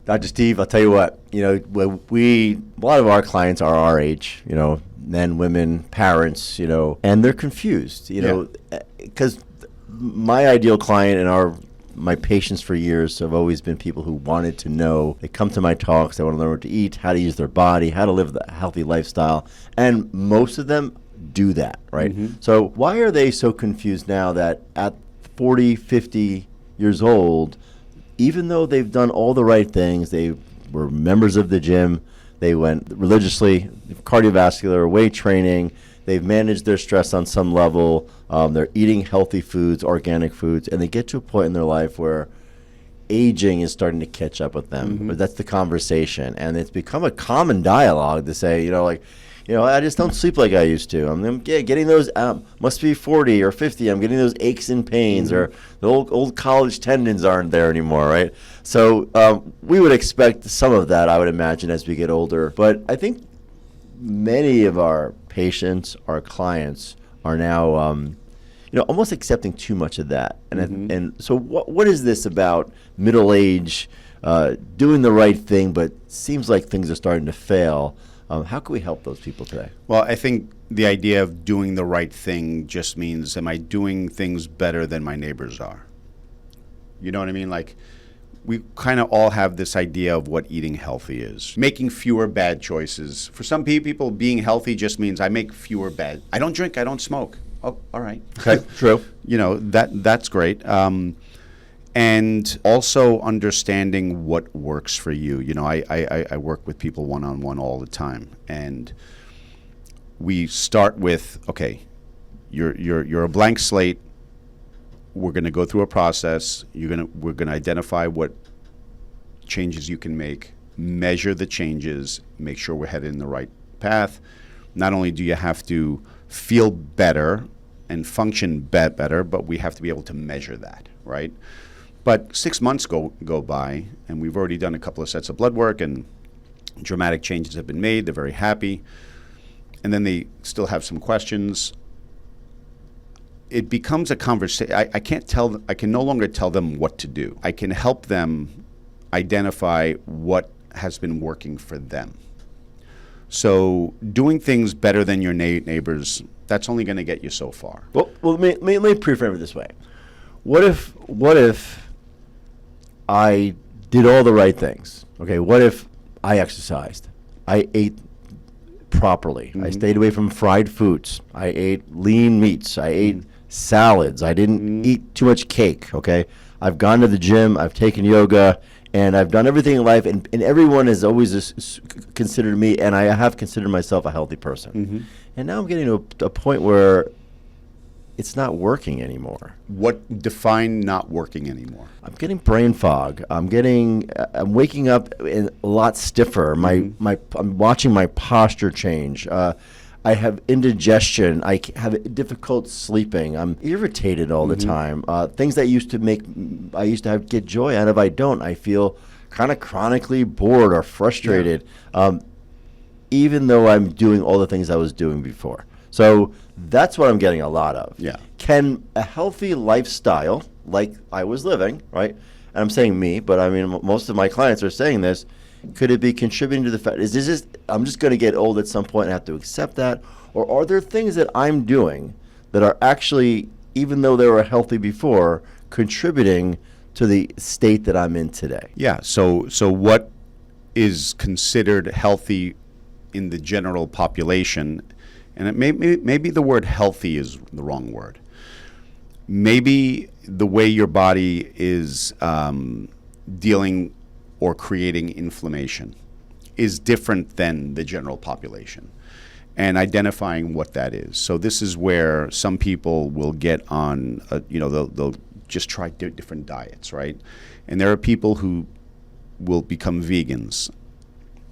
Dr. Steve, I'll tell you what, a lot of our clients are our age, men, women, parents, and they're confused, because my ideal client and my patients for years have always been people who wanted to know. They come to my talks, they want to learn what to eat, how to use their body, how to live a healthy lifestyle, and most of them do that, right? Mm-hmm. So why are they so confused now that at 40, 50 years old, even though they've done all the right things, they were members of the gym, they went religiously, cardiovascular, weight training, they've managed their stress on some level, they're eating healthy foods, organic foods, and they get to a point in their life where aging is starting to catch up with them. Mm-hmm. That's the conversation, and it's become a common dialogue to say, I just don't sleep like I used to. I'm getting those, must be 40 or 50, I'm getting those aches and pains, mm-hmm. or the old college tendons aren't there anymore, right? So we would expect some of that, I would imagine, as we get older. But I think many of our patients, our clients, are now, almost accepting too much of that. And mm-hmm. and so what is this about middle age, doing the right thing, but seems like things are starting to fail? How can we help those people today? Well, I think the idea of doing the right thing just means, am I doing things better than my neighbors are? You know what I mean? Like, we kind of all have this idea of what eating healthy is. Making fewer bad choices. For some people, being healthy just means I make fewer bad. I don't drink, I don't smoke. Oh, all right. Okay, true. That's great. And also understanding what works for you. I work with people one-on-one all the time, and we start with, okay, you're a blank slate. We're going to go through a process. We're going to identify what changes you can make, measure the changes, make sure we're headed in the right path. Not only do you have to feel better and function better, but we have to be able to measure that, right? But 6 months go by, and we've already done a couple of sets of blood work, and dramatic changes have been made. They're very happy. And then they still have some questions. It becomes a conversation. I can no longer tell them what to do. I can help them identify what has been working for them. So doing things better than your neighbors, that's only going to get you so far. Well, let me preframe it this way. What if I did all the right things? Okay, what if I exercised? I ate properly. Mm-hmm. I stayed away from fried foods. I ate lean meats. I ate salads. I didn't eat too much cake, okay? I've gone to the gym. I've taken yoga. And I've done everything in life. And everyone has always considered me, and I have considered myself a healthy person. Mm-hmm. And now I'm getting to a point where it's not working anymore. What define not working anymore? I'm getting brain fog. I'm waking up a lot stiffer. Mm-hmm. I'm watching my posture change. I have indigestion. I have difficult sleeping. I'm irritated all mm-hmm. the time. Things that I used to get joy out of, I don't. I feel kind of chronically bored or frustrated, even though I'm doing all the things I was doing before. So that's what I'm getting a lot of. Yeah. Can a healthy lifestyle, like I was living, right? And I'm saying me, but I mean, most of my clients are saying this. Could it be contributing to the fact, is this just, I'm just going to get old at some point and have to accept that? Or are there things that I'm doing that are actually, even though they were healthy before, contributing to the state that I'm in today? Yeah, so what is considered healthy in the general population, and maybe the word healthy is the wrong word. Maybe the way your body is dealing or creating inflammation is different than the general population, and identifying what that is. So this is where some people will get on, they'll just try different diets, right? And there are people who will become vegans,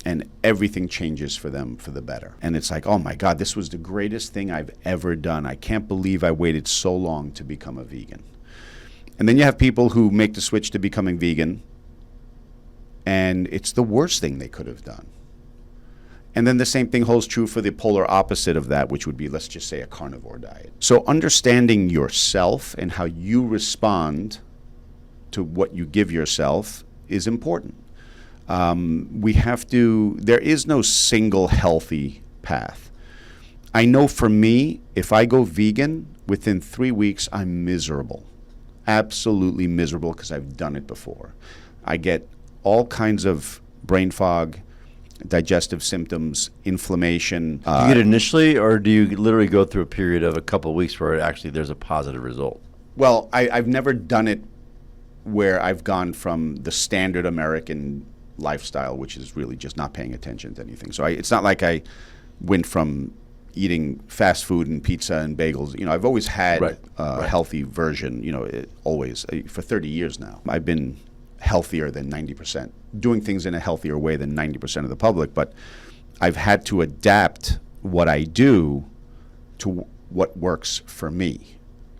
and everything changes for them for the better. And it's like, oh my God, this was the greatest thing I've ever done. I can't believe I waited so long to become a vegan. And then you have people who make the switch to becoming vegan, and it's the worst thing they could have done. And then the same thing holds true for the polar opposite of that, which would be, let's just say, a carnivore diet. So understanding yourself and how you respond to what you give yourself is important. We have to, there is no single healthy path. I know for me, if I go vegan, within 3 weeks, I'm miserable. Absolutely miserable, because I've done it before. I get all kinds of brain fog, digestive symptoms, inflammation. Do you get it initially, or do you literally go through a period of a couple of weeks where actually there's a positive result? Well, I've never done it where I've gone from the standard American lifestyle, which is really just not paying attention to anything. So it's not like I went from eating fast food and pizza and bagels. I've always had a healthy version, always. For 30 years now. I've been healthier than 90%, doing things in a healthier way than 90% of the public, but I've had to adapt what I do to what works for me.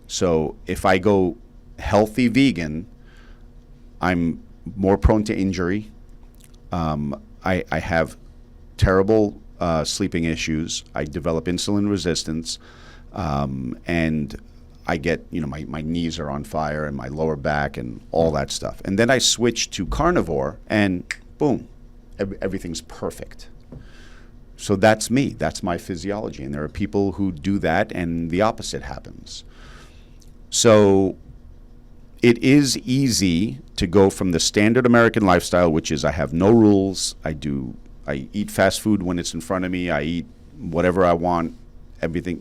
So if I go healthy vegan, I'm more prone to injury. I have terrible sleeping issues. I develop insulin resistance, and I get, my knees are on fire and my lower back and all that stuff. And then I switch to carnivore, and boom, everything's perfect. So that's me. That's my physiology. And there are people who do that, and the opposite happens. So it is easy to go from the standard American lifestyle, which is I have no rules. I eat fast food when it's in front of me. I eat whatever I want, everything,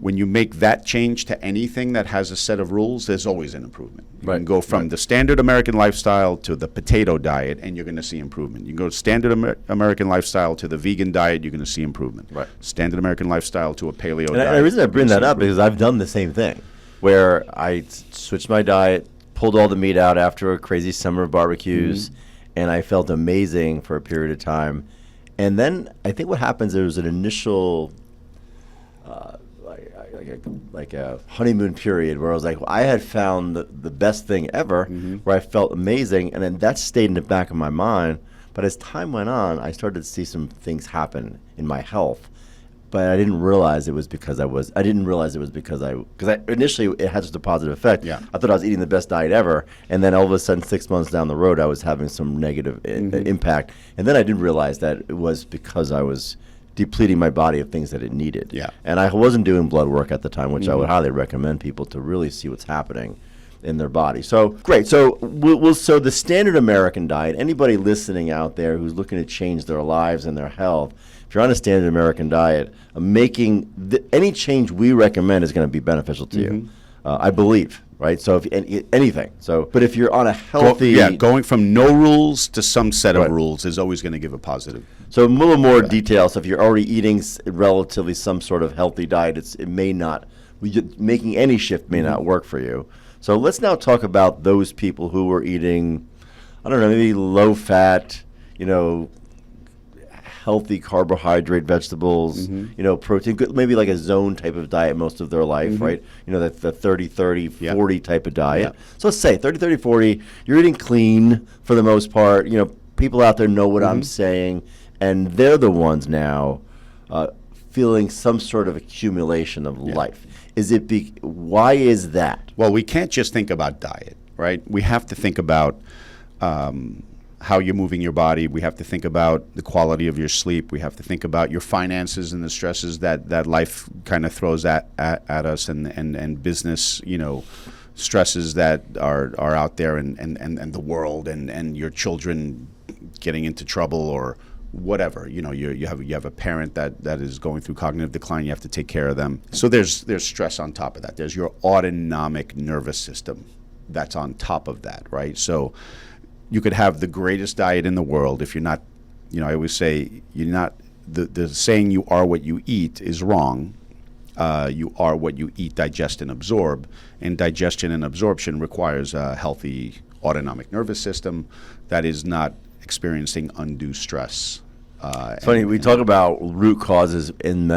When you make that change to anything that has a set of rules, there's always an improvement. You can go from the standard American lifestyle to the potato diet, and you're going to see improvement. You can go standard American lifestyle to the vegan diet, you're going to see improvement. Right. Standard American lifestyle to a paleo diet. And the reason I bring that up is I've done the same thing, where I switched my diet, pulled all the meat out after a crazy summer of barbecues, and I felt amazing for a period of time. And then I think what happens, there was an initial like a honeymoon period where I was like, I had found the best thing ever, where I felt amazing, and then that stayed in the back of my mind. But as time went on, I started to see some things happen in my health, but I didn't realize it was because initially it had such a positive effect. Yeah. I thought I was eating the best diet ever, and then all of a sudden 6 months down the road I was having some negative impact, and then I didn't realize that it was because I was depleting my body of things that it needed. Yeah. And I wasn't doing blood work at the time, which I would highly recommend people to really see what's happening in their body. So great. So so the standard American diet, anybody listening out there who's looking to change their lives and their health, if you're on a standard American diet, making any change we recommend is going to be beneficial to you. I believe. Right, so if anything, but if you're on a healthy, going from no rules to some set of rules is always going to give a positive. So a little more detail. So if you're already eating relatively some sort of healthy diet, it may not, making any shift may not work for you. So let's now talk about those people who are eating, I don't know, maybe low fat, healthy carbohydrate vegetables, protein, maybe like a zone type of diet most of their life, right? The 30-30-40 type of diet. Yeah. So let's say 30-30-40, you're eating clean for the most part. People out there know what I'm saying, and they're the ones now feeling some sort of accumulation of life. Why is that? Well, we can't just think about diet, right? We have to think about how you're moving your body. We have to think about the quality of your sleep. We have to think about your finances and the stresses that life kind of throws at us, and business, stresses that are out there, and the world, and your children getting into trouble or whatever. You have a parent that is going through cognitive decline. You have to take care of them. So there's stress on top of that. There's your autonomic nervous system that's on top of that, right? So you could have the greatest diet in the world if you're not, I always say, you're not, the saying you are what you eat is wrong. You are what you eat, digest, and absorb. And digestion and absorption requires a healthy autonomic nervous system that is not experiencing undue stress. It's funny, we talk about root causes in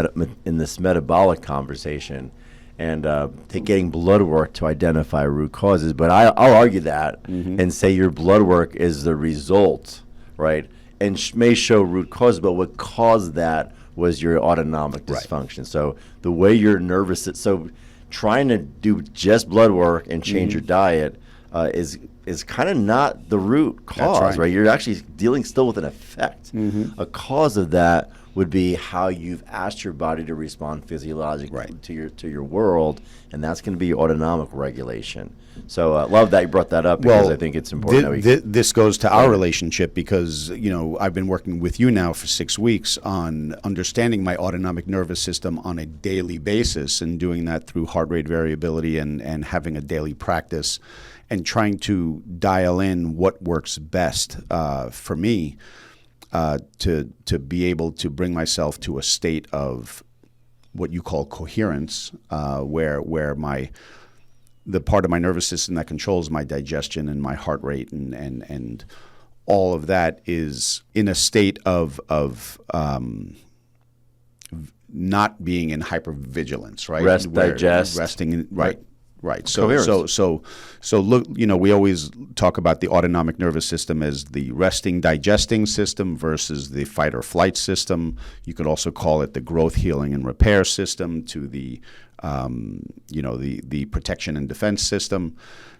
this metabolic conversation, and getting blood work to identify root causes. But I'll argue that and say your blood work is the result, right? And may show root causes, but what caused that was your autonomic dysfunction. Right. So the way your nervous, so trying to do just blood work and change your diet is is kind of not the root cause, right? You're actually dealing still with an effect. A cause of that would be how you've asked your body to respond physiologically to your world, and that's going to be autonomic regulation. So I love that you brought that up, because I think it's important. This goes to our relationship, because I've been working with you now for 6 weeks on understanding my autonomic nervous system on a daily basis, and doing that through heart rate variability and having a daily practice and trying to dial in what works best for me. To be able to bring myself to a state of what you call coherence, where the part of my nervous system that controls my digestion and my heart rate and all of that is in a state of not being in hypervigilance, right? Resting. Right. So look, we always talk about the autonomic nervous system as the resting, digesting system versus the fight or flight system. You could also call it the growth, healing, and repair system to the protection and defense system.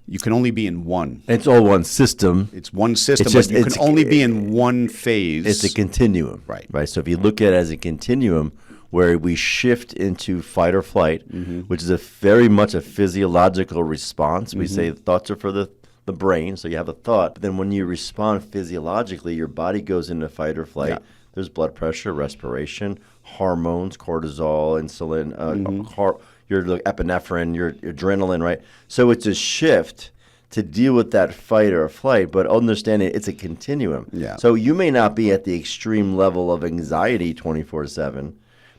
You can only be in one. It's all one system. It's one system, but you can only be in one phase. It's a continuum. Right. So if you look at it as a continuum, where we shift into fight or flight, which is very much a physiological response. We say thoughts are for the brain, so you have a thought. But then when you respond physiologically, your body goes into fight or flight. Yeah. There's blood pressure, respiration, hormones, cortisol, insulin, your epinephrine, your adrenaline, right? So it's a shift to deal with that fight or flight, but understanding it's a continuum. Yeah. So you may not be at the extreme level of anxiety 24/7,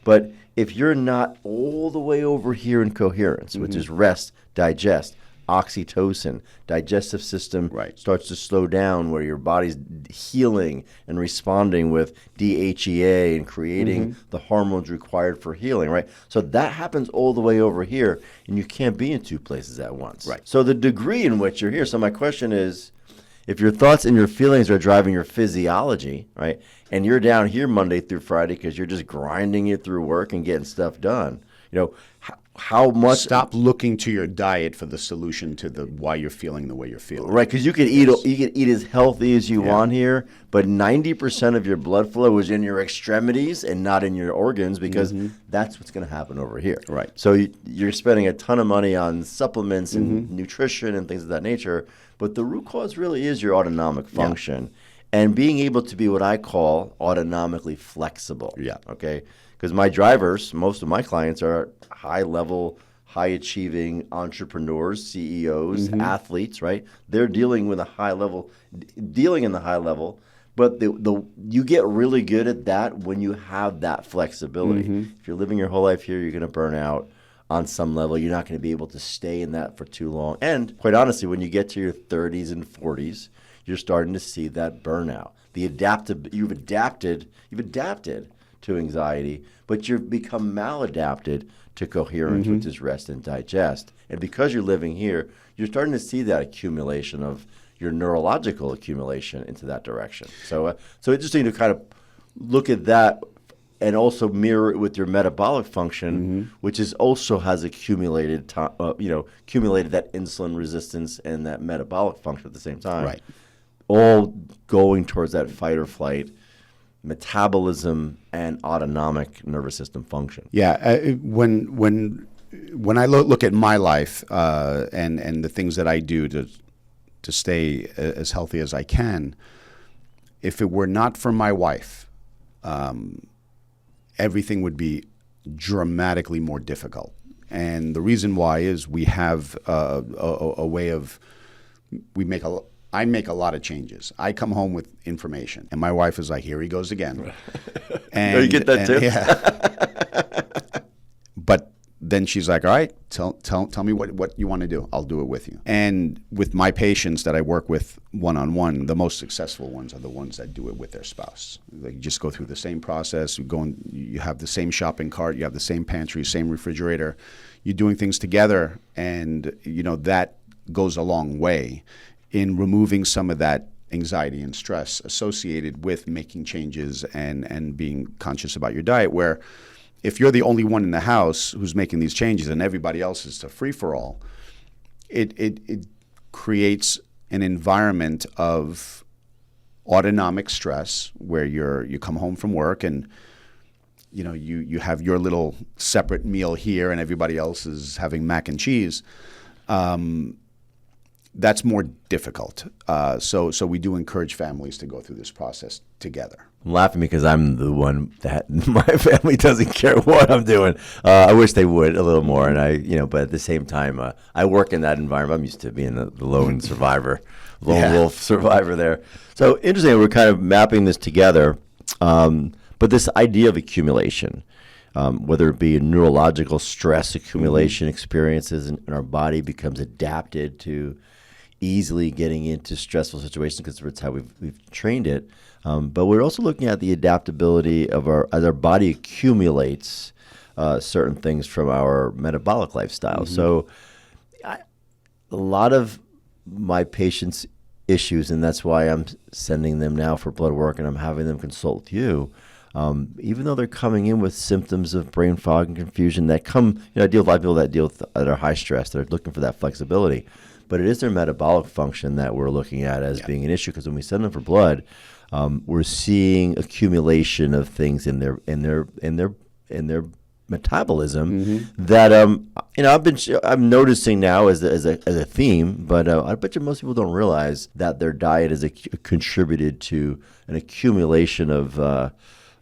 but if you're not all the way over here in coherence, which is rest, digest, oxytocin, digestive system starts to slow down, where your body's healing and responding with DHEA and creating the hormones required for healing, right? So that happens all the way over here, and you can't be in two places at once. Right. So the degree in which you're here, so my question is, if your thoughts and your feelings are driving your physiology, right, and you're down here Monday through Friday because you're just grinding it through work and getting stuff done, how much? Stop looking to your diet for the solution to the why you're feeling the way you're feeling. Right, because you could eat as healthy as you want here, but 90% of your blood flow is in your extremities and not in your organs, because that's what's going to happen over here. Right. So you're spending a ton of money on supplements and nutrition and things of that nature, but the root cause really is your autonomic function and being able to be what I call autonomically flexible. Yeah. Okay. Because my drivers, most of my clients are high-level, high-achieving entrepreneurs, CEOs, athletes, right? They're dealing with dealing in the high level, but you get really good at that when you have that flexibility. If you're living your whole life here, you're going to burn out on some level. You're not going to be able to stay in that for too long. And quite honestly, when you get to your 30s and 40s, you're starting to see that burnout. You've adapted to anxiety, but you've become maladapted to coherence, which is rest and digest. And because you're living here, you're starting to see that accumulation of your neurological accumulation into that direction. So interesting to kind of look at that and also mirror it with your metabolic function, which also has accumulated that insulin resistance and that metabolic function at the same time. Right. All going towards that fight or flight, metabolism, and autonomic nervous system function. Yeah, when I look at my life and the things that I do to stay as healthy as I can, if it were not for my wife, everything would be dramatically more difficult. And the reason why is we have a way of I make a lot of changes. I come home with information, and my wife is like, "Here he goes again." And you get that too. Yeah. But then she's like, "All right, tell me what you want to do. I'll do it with you." And with my patients that I work with one-on-one, the most successful ones are the ones that do it with their spouse. They just go through the same process. You have the same shopping cart, you have the same pantry, same refrigerator. You're doing things together, and that goes a long way in removing some of that anxiety and stress associated with making changes and being conscious about your diet, where if you're the only one in the house who's making these changes and everybody else is a free-for-all, it creates an environment of autonomic stress where you come home from work and you have your little separate meal here and everybody else is having mac and cheese, that's more difficult. So we do encourage families to go through this process together. I'm laughing because I'm the one that my family doesn't care what I'm doing. I wish they would a little more, and but at the same time, I work in that environment. I'm used to being the lone survivor, wolf survivor there. So interesting, we're kind of mapping this together. But this idea of accumulation, whether it be a neurological stress accumulation experiences in our body becomes adapted to easily getting into stressful situations because that's how we've trained it. But we're also looking at the adaptability of as our body accumulates certain things from our metabolic lifestyle. So a lot of my patients' issues, and that's why I'm sending them now for blood work and I'm having them consult with you, even though they're coming in with symptoms of brain fog and confusion that come, I deal with a lot of people that are high stress, that are looking for that flexibility. But it is their metabolic function that we're looking at as being an issue, because when we send them for blood, we're seeing accumulation of things in their metabolism that I'm noticing now as a theme. But I bet you most people don't realize that their diet has contributed to an accumulation of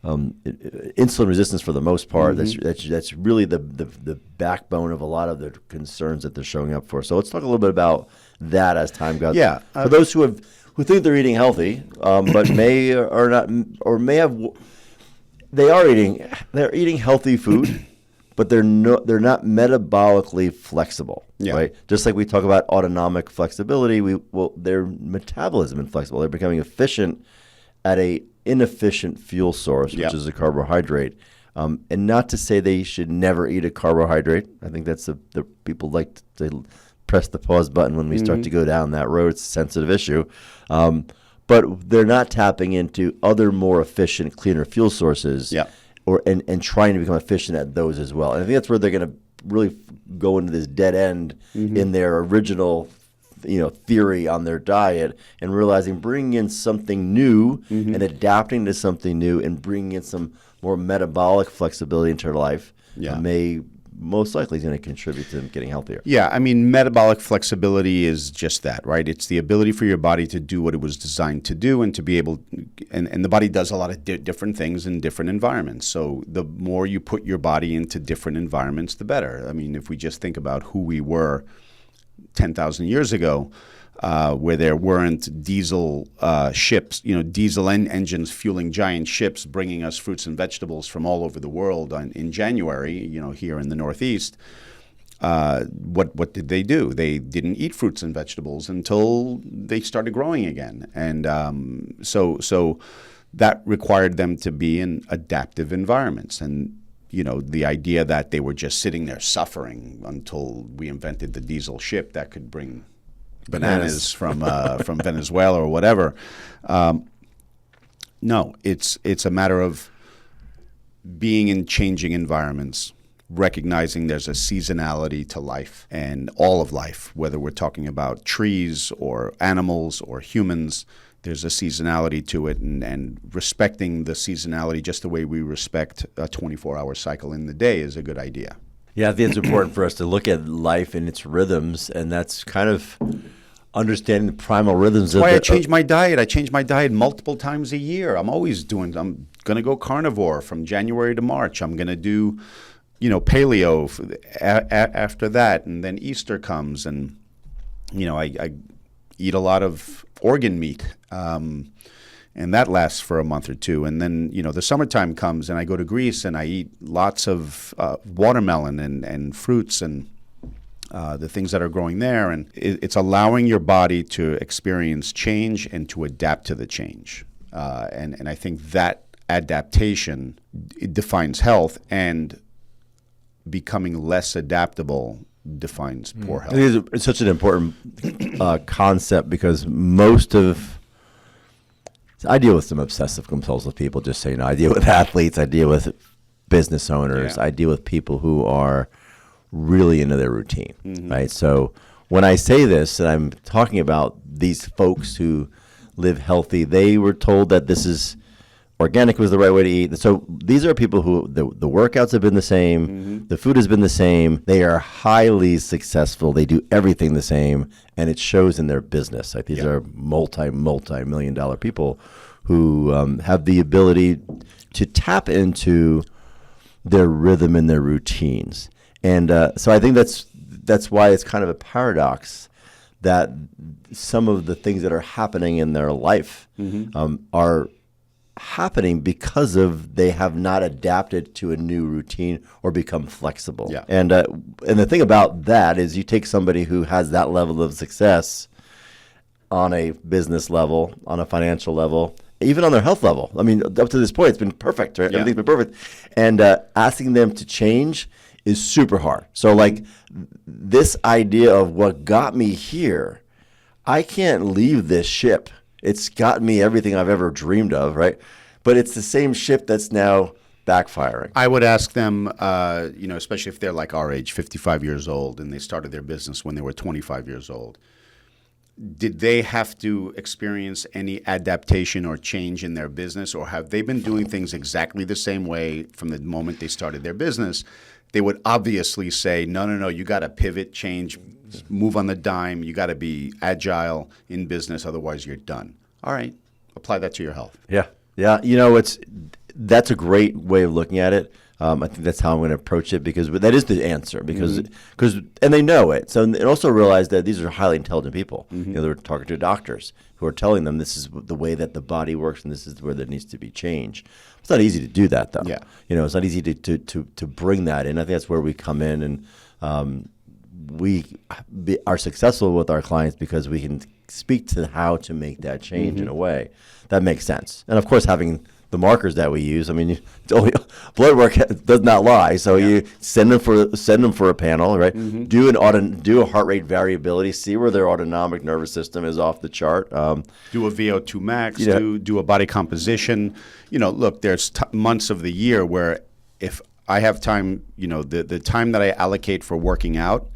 insulin resistance for the most part. That's really the backbone of a lot of the concerns that they're showing up for. So let's talk a little bit about that as time goes. Yeah, for those who think they're eating healthy, but may or not, or may have, they're eating healthy food, but they're not metabolically flexible. Right? Just like we talk about autonomic flexibility, their metabolism is flexible. They're becoming efficient at a inefficient fuel source, which is a carbohydrate. And not to say they should never eat a carbohydrate. I think that's the people like to press the pause button when we start to go down that road. It's a sensitive issue. But they're not tapping into other more efficient, cleaner fuel sources and trying to become efficient at those as well. And I think that's where they're going to really go into this dead end in their original theory on their diet, and realizing bringing in something new and adapting to something new and bringing in some more metabolic flexibility into their life may most likely is going to contribute to them getting healthier. Yeah, I mean, metabolic flexibility is just that, right? It's the ability for your body to do what it was designed to do and to be able, and the body does a lot of different things in different environments. So the more you put your body into different environments, the better. I mean, if we just think about who we were 10,000 years ago, where there weren't diesel ships, diesel engines fueling giant ships, bringing us fruits and vegetables from all over the world in January, here in the Northeast. What did they do? They didn't eat fruits and vegetables until they started growing again. And so that required them to be in adaptive environments. And the idea that they were just sitting there suffering until we invented the diesel ship that could bring bananas from Venezuela or whatever. No, it's a matter of being in changing environments, recognizing there's a seasonality to life and all of life, whether we're talking about trees or animals or humans. There's a seasonality to it, and respecting the seasonality just the way we respect a 24-hour cycle in the day is a good idea. Yeah, I think it's important for us to look at life and its rhythms, and that's kind of understanding the primal rhythms. That's why I change my diet. I change my diet multiple times a year. I'm going to go carnivore from January to March. I'm going to do, paleo after that, and then Easter comes, and, I eat a lot of organ meat, and that lasts for a month or two. And then, the summertime comes, and I go to Greece, and I eat lots of watermelon and fruits and the things that are growing there. And it's allowing your body to experience change and to adapt to the change. And I think that adaptation, it defines health, and becoming less adaptable defines poor health. It's such an important concept, because I deal with some obsessive compulsive people, just so you know. I deal with athletes, I deal with business owners, I deal with people who are really into their routine, right? So when I say this, and I'm talking about these folks who live healthy, they were told that this is organic was the right way to eat. So these are people who the workouts have been the same, the food has been the same. They are highly successful. They do everything the same, and it shows in their business. Like these are multi-million dollar people who have the ability to tap into their rhythm and their routines. And so I think that's why it's kind of a paradox that some of the things that are happening in their life are happening because of they have not adapted to a new routine or become flexible. Yeah. And the thing about that is you take somebody who has that level of success on a business level, on a financial level, even on their health level. I mean, up to this point, it's been perfect, right? Yeah. Everything's been perfect. And asking them to change is super hard. So like this idea of what got me here, I can't leave this ship. It's gotten me everything I've ever dreamed of, right? But it's the same ship that's now backfiring. I would ask them, especially if they're like our age, 55 years old, and they started their business when they were 25 years old. Did they have to experience any adaptation or change in their business, or have they been doing things exactly the same way from the moment they started their business? They would obviously say, no, you got to pivot, change, move on the dime. You got to be agile in business, otherwise you're done. All right, apply that to your health. Yeah. That's a great way of looking at it. I think that's how I'm going to approach it because that is the answer because and they know it. So and also realize that these are highly intelligent people. They're talking to doctors who are telling them this is the way that the body works and this is where there needs to be change. It's not easy to do that though. Yeah. It's not easy to bring that in. I think that's where we come in and we are successful with our clients because we can speak to how to make that change in a way that makes sense. And of course, having the markers that we use, I mean, blood work does not lie. So you send them for a panel, right? Do a heart rate variability, see where their autonomic nervous system is off the chart. Do a VO2 max, do a body composition. Look, there's months of the year where if I have time, the time that I allocate for working out,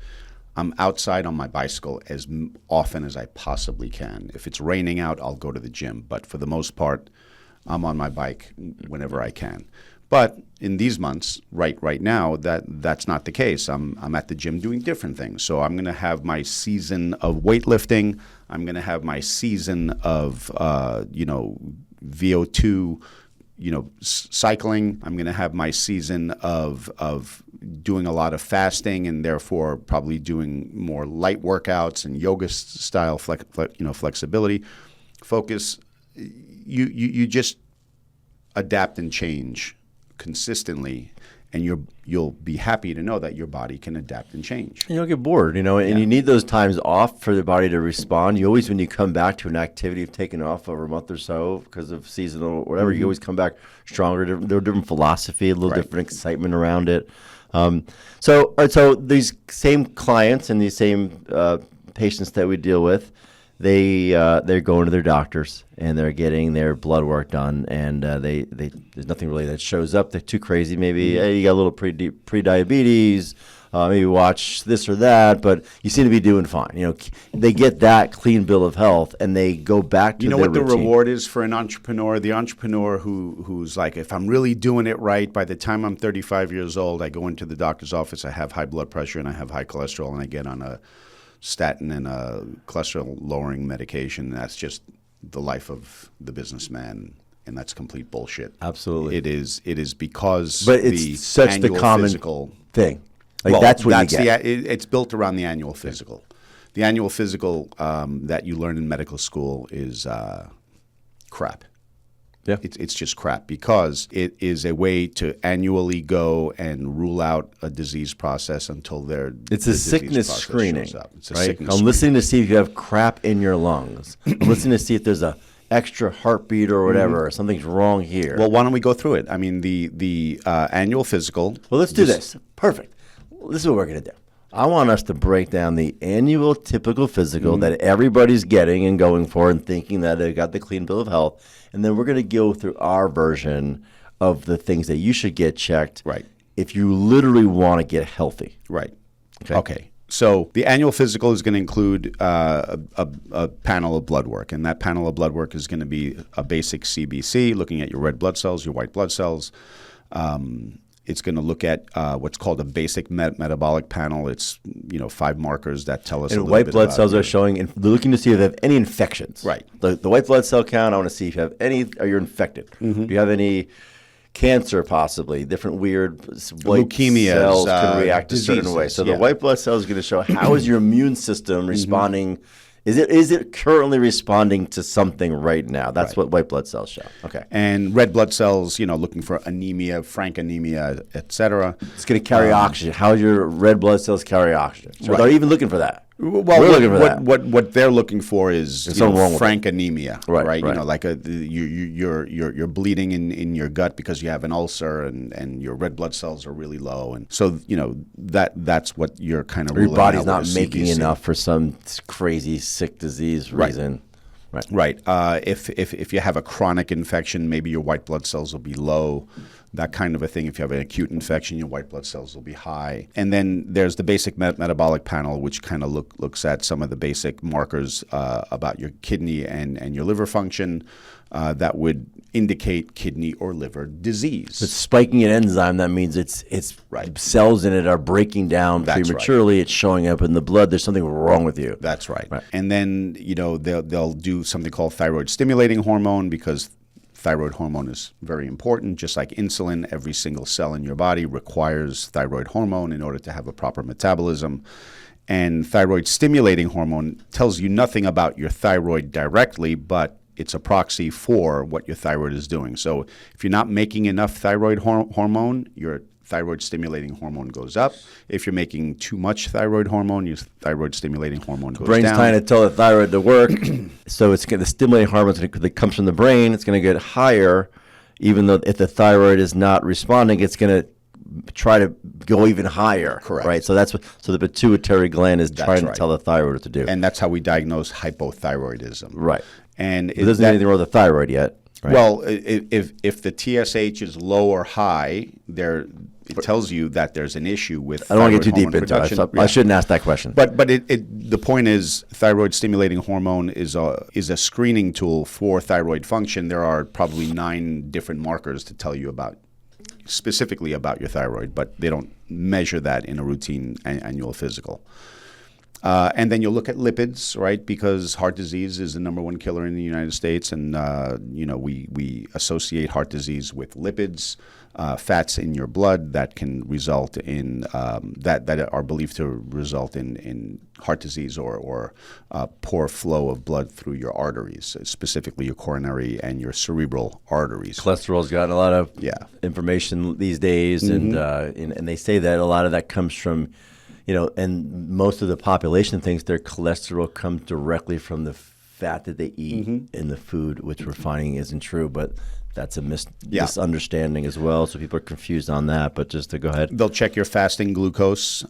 I'm outside on my bicycle as often as I possibly can. If it's raining out, I'll go to the gym. But for the most part, I'm on my bike whenever I can. But in these months, right now, that's not the case. I'm at the gym doing different things. So I'm going to have my season of weightlifting. I'm going to have my season of VO2, cycling. I'm going to have my season of doing a lot of fasting and therefore probably doing more light workouts and yoga style flexibility focus. You just adapt and change consistently, and you'll be happy to know that your body can adapt and change. And you'll get bored, and you need those times off for the body to respond. You always, when you come back to an activity you've taken off over a month or so because of seasonal or whatever, you always come back stronger. There's a different philosophy, a little different excitement around it. So these same clients and these same patients that we deal with, they're going to their doctors and they're getting their blood work done, and there's nothing really that shows up. They're too crazy. Maybe hey, you got a little pre-diabetes. Maybe watch this or that, but you seem to be doing fine. They get that clean bill of health, and they go back to their what routine. The reward is for an entrepreneur? The entrepreneur who's like, if I'm really doing it right, by the time I'm 35 years old, I go into the doctor's office, I have high blood pressure and I have high cholesterol, and I get on a statin and a cholesterol-lowering medication. That's just the life of the businessman, and that's complete bullshit. Absolutely. It is because but it's such the common physical thing. That's what you get. It's built around the annual physical. The annual physical that you learn in medical school is crap. Yeah. It's just crap because it is a way to annually go and rule out a disease process until It's a sickness screening. It's a right? sickness I'm screening. listening to see if you have crap in your lungs. I'm listening to see if there's a extra heartbeat or whatever, or something's wrong here. Well, why don't we go through it? I mean, the annual physical. Well, let's do this. Perfect. This is what we're going to do. I want us to break down the annual typical physical that everybody's getting and going for and thinking that they got the clean bill of health. And then we're going to go through our version of the things that you should get checked Right. if you literally want to get healthy. Right. Okay. Okay. So the annual physical is going to include a panel of blood work, and that panel of blood work is going to be a basic CBC, looking at your red blood cells, your white blood cells. It's going to look at what's called a basic metabolic panel. It's 5 markers that tell us. And a little white bit blood about cells your- are showing, they're looking to see if they have any infections. Right. The white blood cell count, I want to see if you have any, are you infected? Do you have any cancer possibly? Different weird white Leukemias, cells can react a certain way. diseases, So the yeah. white blood cell is going to show how is your immune system responding. Is it currently responding to something right now? That's what white blood cells show. Okay. And red blood cells, looking for anemia, frank anemia, et cetera. It's going to carry oxygen. How do your red blood cells carry oxygen? So Right. they're even looking for that. Well, We're looking for that. what they're looking for is something wrong with frank anemia, Right, right? right. Like you're bleeding in your gut because you have an ulcer, and your red blood cells are really low, and so that's what you're kind of Or your ruling body's out not with a making CBC. enough for some crazy sick disease Right. reason. Right. Right. If you have a chronic infection, maybe your white blood cells will be low, that kind of a thing. If you have an acute infection, your white blood cells will be high. And then there's the basic metabolic panel, which kind of looks at some of the basic markers about your kidney and your liver function that would indicate kidney or liver disease. It's spiking an enzyme. That means it's Right. cells in it are breaking down That's prematurely. It's showing up in the blood. There's something wrong with you. That's right. Right. And then they'll do something called thyroid stimulating hormone, because thyroid hormone is very important. Just like insulin, every single cell in your body requires thyroid hormone in order to have a proper metabolism. And thyroid stimulating hormone tells you nothing about your thyroid directly, but it's a proxy for what your thyroid is doing. So if you're not making enough thyroid hormone, your thyroid stimulating hormone goes up. If you're making too much thyroid hormone, your thyroid stimulating hormone goes Brain's down. trying to tell the thyroid to work, so it's going to stimulate hormones that comes from the brain. It's going to get higher, even though if the thyroid is not responding, it's going to try to go even higher. Correct. Right. So so the pituitary gland is trying to right. tell the thyroid what to do. And that's how we diagnose hypothyroidism. Right. And It doesn't do anything wrong with the thyroid yet. Right? Well, if the TSH is low or high, it tells you that there's an issue with. I don't want to get too thyroid deep hormone into it. production. I shouldn't ask that question. But the point is, thyroid stimulating hormone is a screening tool for thyroid function. There are probably 9 different markers to tell you specifically about your thyroid, but they don't measure that in a routine annual physical. And then you'll look at lipids, right? Because heart disease is the #1 killer in the United States, and we associate heart disease with lipids, fats in your blood that can result in that are believed to result in heart disease or poor flow of blood through your arteries, specifically your coronary and your cerebral arteries. Cholesterol's gotten a lot of Yeah. information these days, and they say that a lot of that comes from, and most of the population thinks their cholesterol comes directly from the fat that they eat in the food, which we're finding isn't true, but that's a misunderstanding as well. So people are confused on that. But just to go ahead. They'll check your fasting glucose,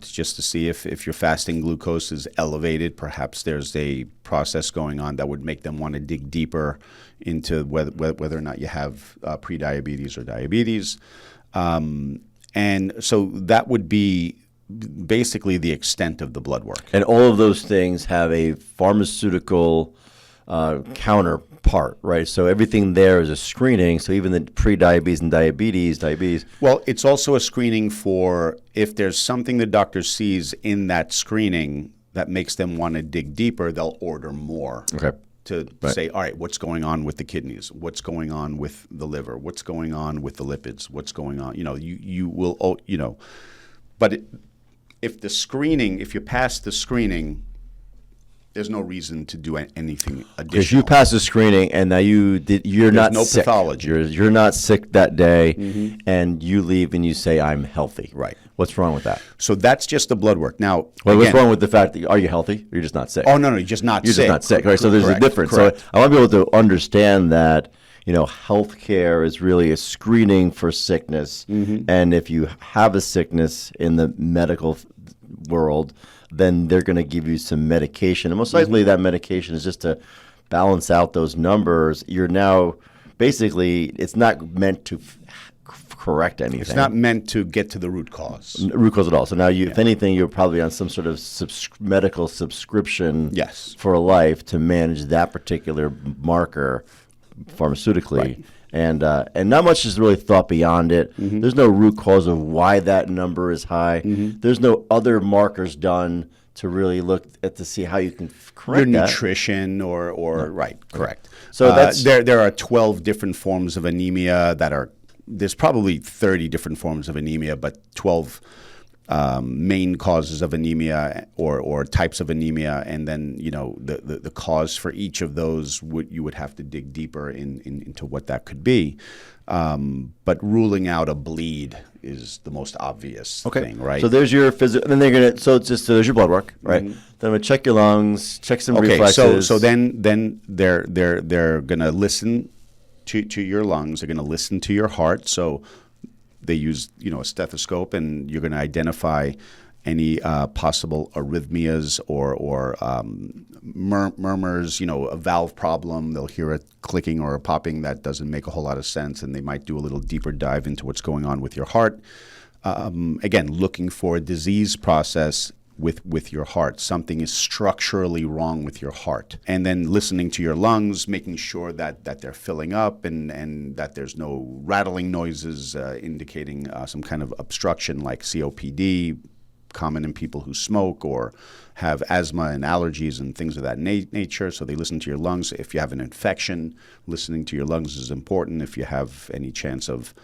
just to see if your fasting glucose is elevated. Perhaps there's a process going on that would make them want to dig deeper into whether or not you have prediabetes or diabetes. And so that would be basically the extent of the blood work. And all of those things have a pharmaceutical counterpart, right? So everything there is a screening. So even the pre-diabetes and diabetes. Well, it's also a screening for if there's something the doctor sees in that screening that makes them want to dig deeper, they'll order more. Okay. To say, all right, what's going on with the kidneys? What's going on with the liver? What's going on with the lipids? What's going on? You will, but if you pass the screening, there's no reason to do anything additional. Because you passed the screening and now you're not no sick. pathology. You're not sick that day, and you leave and you say, I'm healthy. Right. What's wrong with that? So that's just the blood work. Now, What's again- wrong with the fact that are you healthy? Or you're just not sick. Oh, no, you're just not You're sick. just not sick. Right. So there's Correct, a difference. correct. So I want to be able to understand that, healthcare is really a screening for sickness. And if you have a sickness in the medical world, then they're going to give you some medication. And most likely that medication is just to balance out those numbers. You're now basically, it's not meant to correct anything. It's not meant to get to the root cause. Root cause at all. So now, if anything, you're probably on some sort of medical subscription Yes. for life to manage that particular marker pharmaceutically. Right. And not much is really thought beyond it. There's no root cause of why that number is high. There's no other markers done to really look at to see how you can correct Your that. nutrition or right, correct. So that's there are 12 different forms of anemia there's probably 30 different forms of anemia, but 12 main causes of anemia or types of anemia, and then the cause for each of those you would have to dig deeper into what that could be. But ruling out a bleed is the most obvious thing, right? So there's your physical. Then they're gonna. So there's your blood work, right? Then I'm gonna check your lungs, check some reflexes. So then they're gonna listen to your lungs. They're gonna listen to your heart. So they use a stethoscope, and you're gonna identify any possible arrhythmias or murmurs, a valve problem. They'll hear a clicking or a popping that doesn't make a whole lot of sense, and they might do a little deeper dive into what's going on with your heart. Again, looking for a disease process with your heart. Something is structurally wrong with your heart. And then listening to your lungs, making sure that they're filling up and that there's no rattling noises indicating some kind of obstruction like COPD, common in people who smoke or have asthma and allergies and things of that nature. So they listen to your lungs. If you have an infection, listening to your lungs is important. If you have any chance of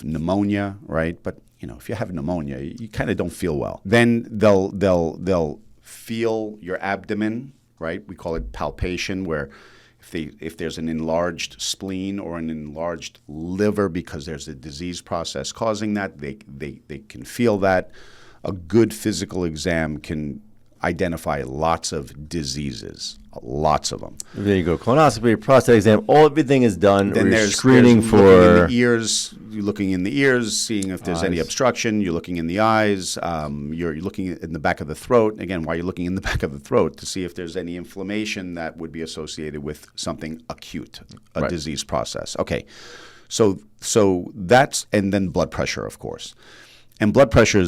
pneumonia, right? But if you have pneumonia, you kind of don't feel well. Then they'll feel your abdomen, right? We call it palpation, where if there's an enlarged spleen or an enlarged liver because there's a disease process causing that, they can feel that. A good physical exam can identify lots of diseases, lots of them. There you go. Colonoscopy, prostate exam, everything is done. Then We're there's screening looking for in the ears. You're looking in the ears, seeing if there's any eyes. obstruction. You're looking in the eyes. You're looking in the back of the throat. Again, why you're looking in the back of the throat to see if there's any inflammation that would be associated with something acute, a disease process. Okay, so that's, and then blood pressure, of course, and blood pressure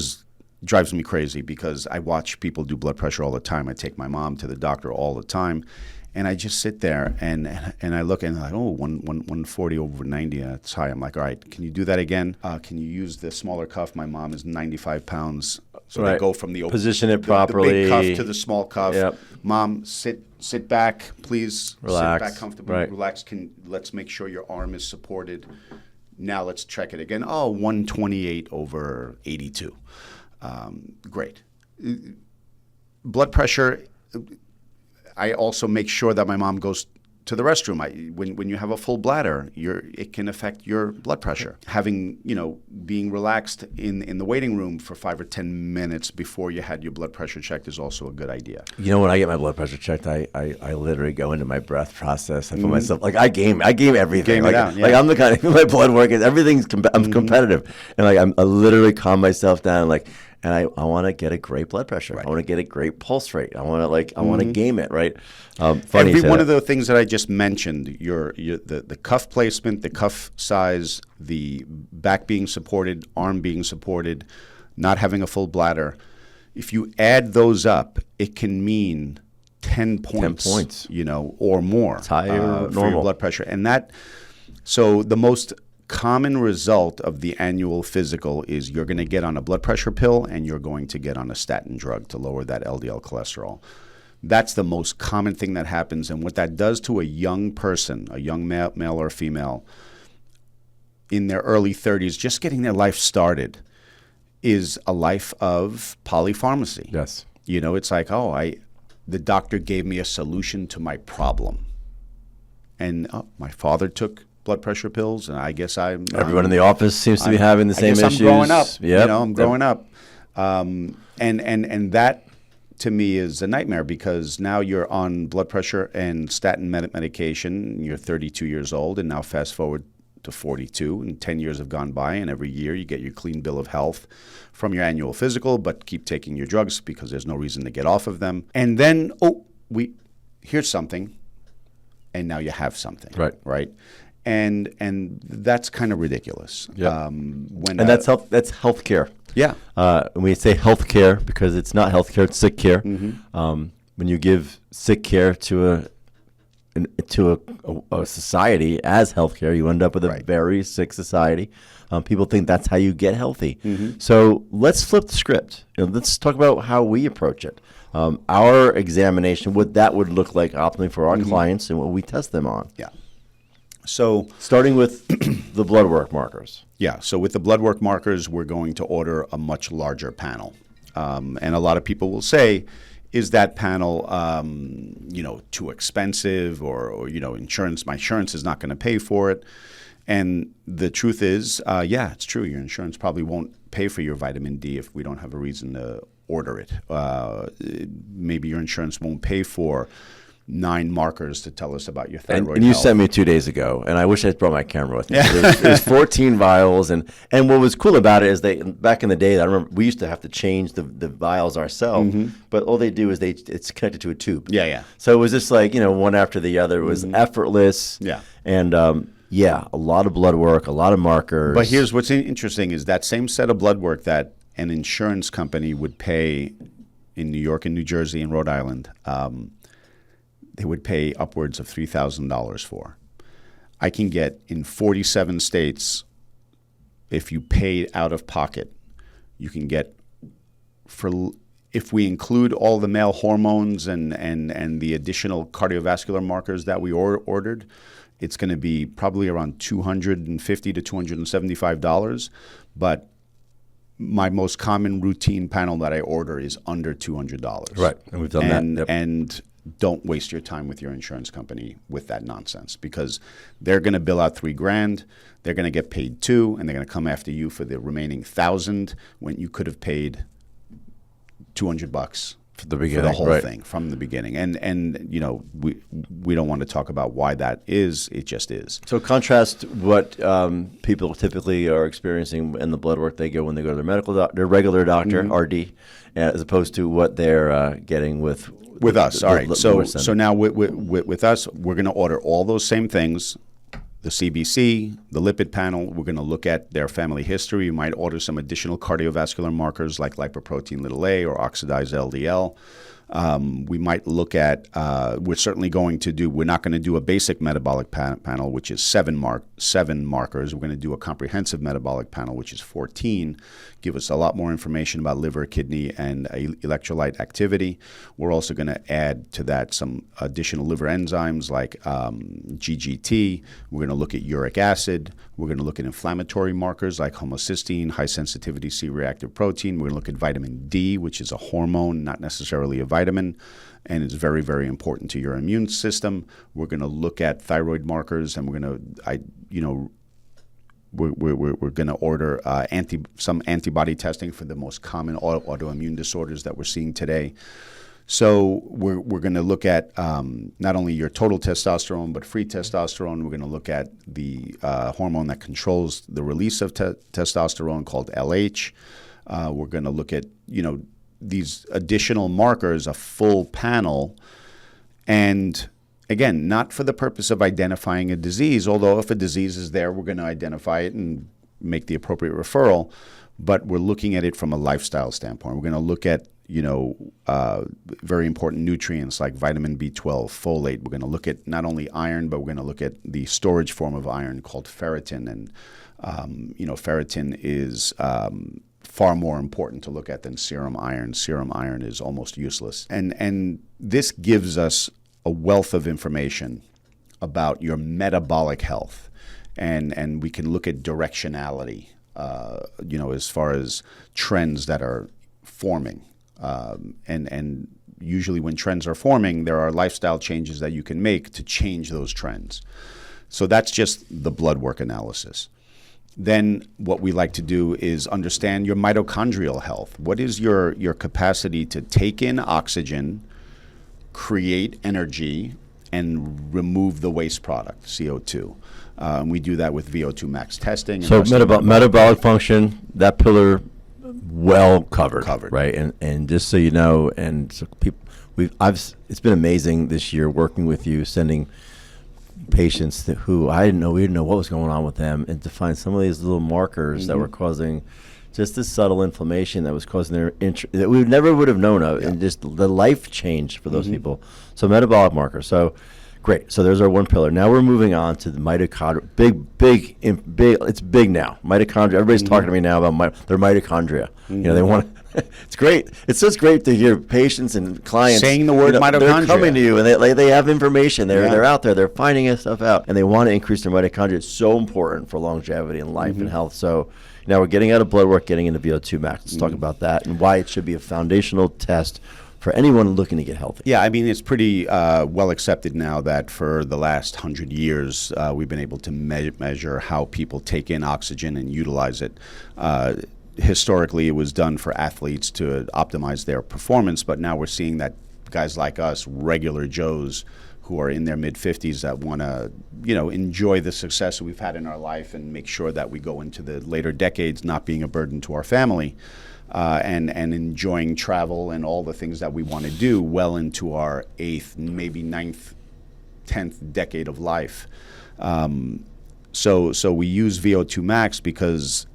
drives me crazy because I watch people do blood pressure all the time. I take my mom to the doctor all the time, and I just sit there and I look and I'm like, 140 over 90, that's high. I'm like, all right, can you do that again? Can you use the smaller cuff? My mom is 95 pounds, so they go from the position it properly, the big cuff to the small cuff. Yep. Mom, sit back, please. Relax. Sit back comfortably. Relax. Let's make sure your arm is supported. Now let's check it again. 128 over 82. Great. Blood pressure, I also make sure that my mom goes to the restroom. When you have a full bladder, it can affect your blood pressure. Having, being relaxed in the waiting room for 5 or 10 minutes before you had your blood pressure checked is also a good idea. When I get my blood pressure checked, I literally go into my breath process. I put myself, I game everything. I'm the kind of, my blood work is, everything's, I'm competitive. And I literally calm myself down, and I want to get a great blood pressure. Right. I want to get a great pulse rate. I want to I want to game it, right? Funny. Every one of the things that I just mentioned, the cuff placement, the cuff size, the back being supported, arm being supported, not having a full bladder. If you add those up, it can mean 10 points. 10 points. Or more. It's higher for your blood pressure. And so the most common result of the annual physical is you're going to get on a blood pressure pill and you're going to get on a statin drug to lower that LDL cholesterol. That's the most common thing that happens. And what that does to a young person, a young male or female in their early 30s, just getting their life started, is a life of polypharmacy. Yes. It's like, the doctor gave me a solution to my problem. And my father took blood pressure pills, and I guess everyone in the office seems to be having the same issues. I'm growing up. Yep. I'm growing up, and that to me is a nightmare because now you're on blood pressure and statin medication. You're 32 years old, and now fast forward to 42, and 10 years have gone by, and every year you get your clean bill of health from your annual physical, but keep taking your drugs because there's no reason to get off of them. And then here's something, and now you have something. Right. and that's kind of ridiculous. Yeah. When And that's healthcare. Yeah. And we say healthcare because it's not healthcare; it's sick care. When you give sick care to a society as healthcare, you end up with a Right. very sick society. People think that's how you get healthy. So let's flip the script. Let's talk about how we approach it. Our examination, what that would look like optimally for our clients, and what we test them on. Yeah. So Starting with the blood work markers. yeah, so with the blood work markers, we're going to order a much larger panel. And a lot of people will say, is that panel, too expensive or insurance, my insurance is not going to pay for it. And the truth is, yeah, it's true. Your insurance probably won't pay for your vitamin D if we don't have a reason to order it. Maybe your insurance won't pay for 9 markers to tell us about your thyroid And you health. sent me 2 days ago, and I wish I brought my camera with me. There's 14 vials, and what was cool about it is back in the day, I remember we used to have to change the vials ourselves, but all they do is it's connected to a tube. Yeah. So it was just like, one after the other. It was effortless. Yeah. And a lot of blood work, a lot of markers. But here's what's interesting is that same set of blood work that an insurance company would pay in New York and New Jersey and Rhode Island, they would pay upwards of $3,000 for. I can get in 47 states, if you paid out of pocket, you can get if we include all the male hormones and the additional cardiovascular markers that we ordered, it's going to be probably around $250 to $275. But my most common routine panel that I order is under $200. Right, and we've done that. Yep. And don't waste your time with your insurance company with that nonsense, because they're going to bill out $3,000, they're going to get paid $2,000, and they're going to come after you for the remaining $1,000 when you could have paid $200 For the beginning, for the whole right. thing from the beginning. And we don't want to talk about why that is. It just is. So contrast what people typically are experiencing in the blood work they go when they go to their regular doctor, RD, as opposed to what they're getting with us. All right. So now with us, we're going to order all those same things. The CBC, the lipid panel, we're going to look at their family history. You might order some additional cardiovascular markers like lipoprotein(a) or oxidized LDL. We might look at, we're not going to do a basic metabolic panel, which is 7 markers. We're going to do a comprehensive metabolic panel, which is 14. Give us a lot more information about liver, kidney, and electrolyte activity. We're also going to add to that some additional liver enzymes like GGT. We're going to look at uric acid. We're going to look at inflammatory markers like homocysteine, high sensitivity C-reactive protein. We're going to look at vitamin D, which is a hormone, not necessarily a vitamin, and it's very, very important to your immune system. We're going to look at thyroid markers, and we're going to order some antibody testing for the most common autoimmune disorders that we're seeing today. So we're going to look at not only your total testosterone, but free testosterone. We're going to look at the hormone that controls the release of testosterone called LH. We're going to look at, these additional markers, a full panel. And again, not for the purpose of identifying a disease, although if a disease is there, we're going to identify it and make the appropriate referral. But we're looking at it from a lifestyle standpoint. We're going to look at very important nutrients like vitamin B12, folate. We're going to look at not only iron, but we're going to look at the storage form of iron called ferritin. And, ferritin is far more important to look at than serum iron. Serum iron is almost useless. And this gives us a wealth of information about your metabolic health. And we can look at directionality, as far as trends that are forming. And usually when trends are forming, there are lifestyle changes that you can make to change those trends. So that's just the blood work analysis. Then what we like to do is understand your mitochondrial health. What is your capacity to take in oxygen, create energy, and remove the waste product, CO2? We do that with VO2 max testing. So metabolic function, that pillar, well covered, right? And just so you know, and so people, it's been amazing this year working with you, sending patients who we didn't know what was going on with them, and to find some of these little markers that were causing just this subtle inflammation that was causing their that we never would have known of, and just the life change for those people. So metabolic markers. So great. So there's our one pillar. Now we're moving on to the mitochondria. Big. It's big now. Mitochondria. Everybody's talking to me now about their mitochondria. You know, they want. It's great. It's just great to hear patients and clients saying the word mitochondria. They're coming to you, and they have information. They're out there. They're finding stuff out, and they want to increase their mitochondria. It's so important for longevity and life and health. So now we're getting out of blood work, getting into VO2 max. Let's talk about that and why it should be a foundational test for anyone looking to get healthy. Yeah, I mean, it's pretty well accepted now that for the last 100 years, we've been able to measure how people take in oxygen and utilize it. Historically, it was done for athletes to optimize their performance, but now we're seeing that guys like us, regular Joes who are in their mid-50s that want to, enjoy the success we've had in our life and make sure that we go into the later decades not being a burden to our family, and enjoying travel and all the things that we want to do well into our 8th, maybe 9th, 10th decade of life. So we use VO2 max because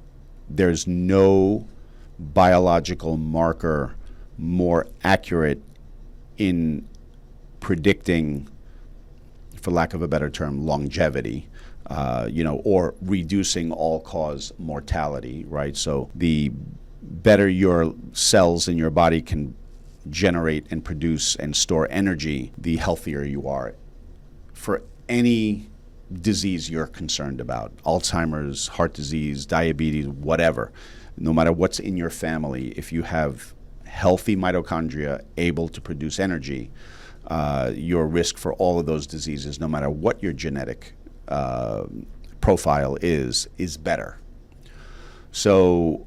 there's no biological marker more accurate in predicting, for lack of a better term, longevity, or reducing all-cause mortality, right? So the better your cells in your body can generate and produce and store energy, the healthier you are for any disease you're concerned about. Alzheimer's, heart disease, diabetes, whatever. No matter what's in your family, if you have healthy mitochondria able to produce energy, your risk for all of those diseases, no matter what your genetic profile is better. So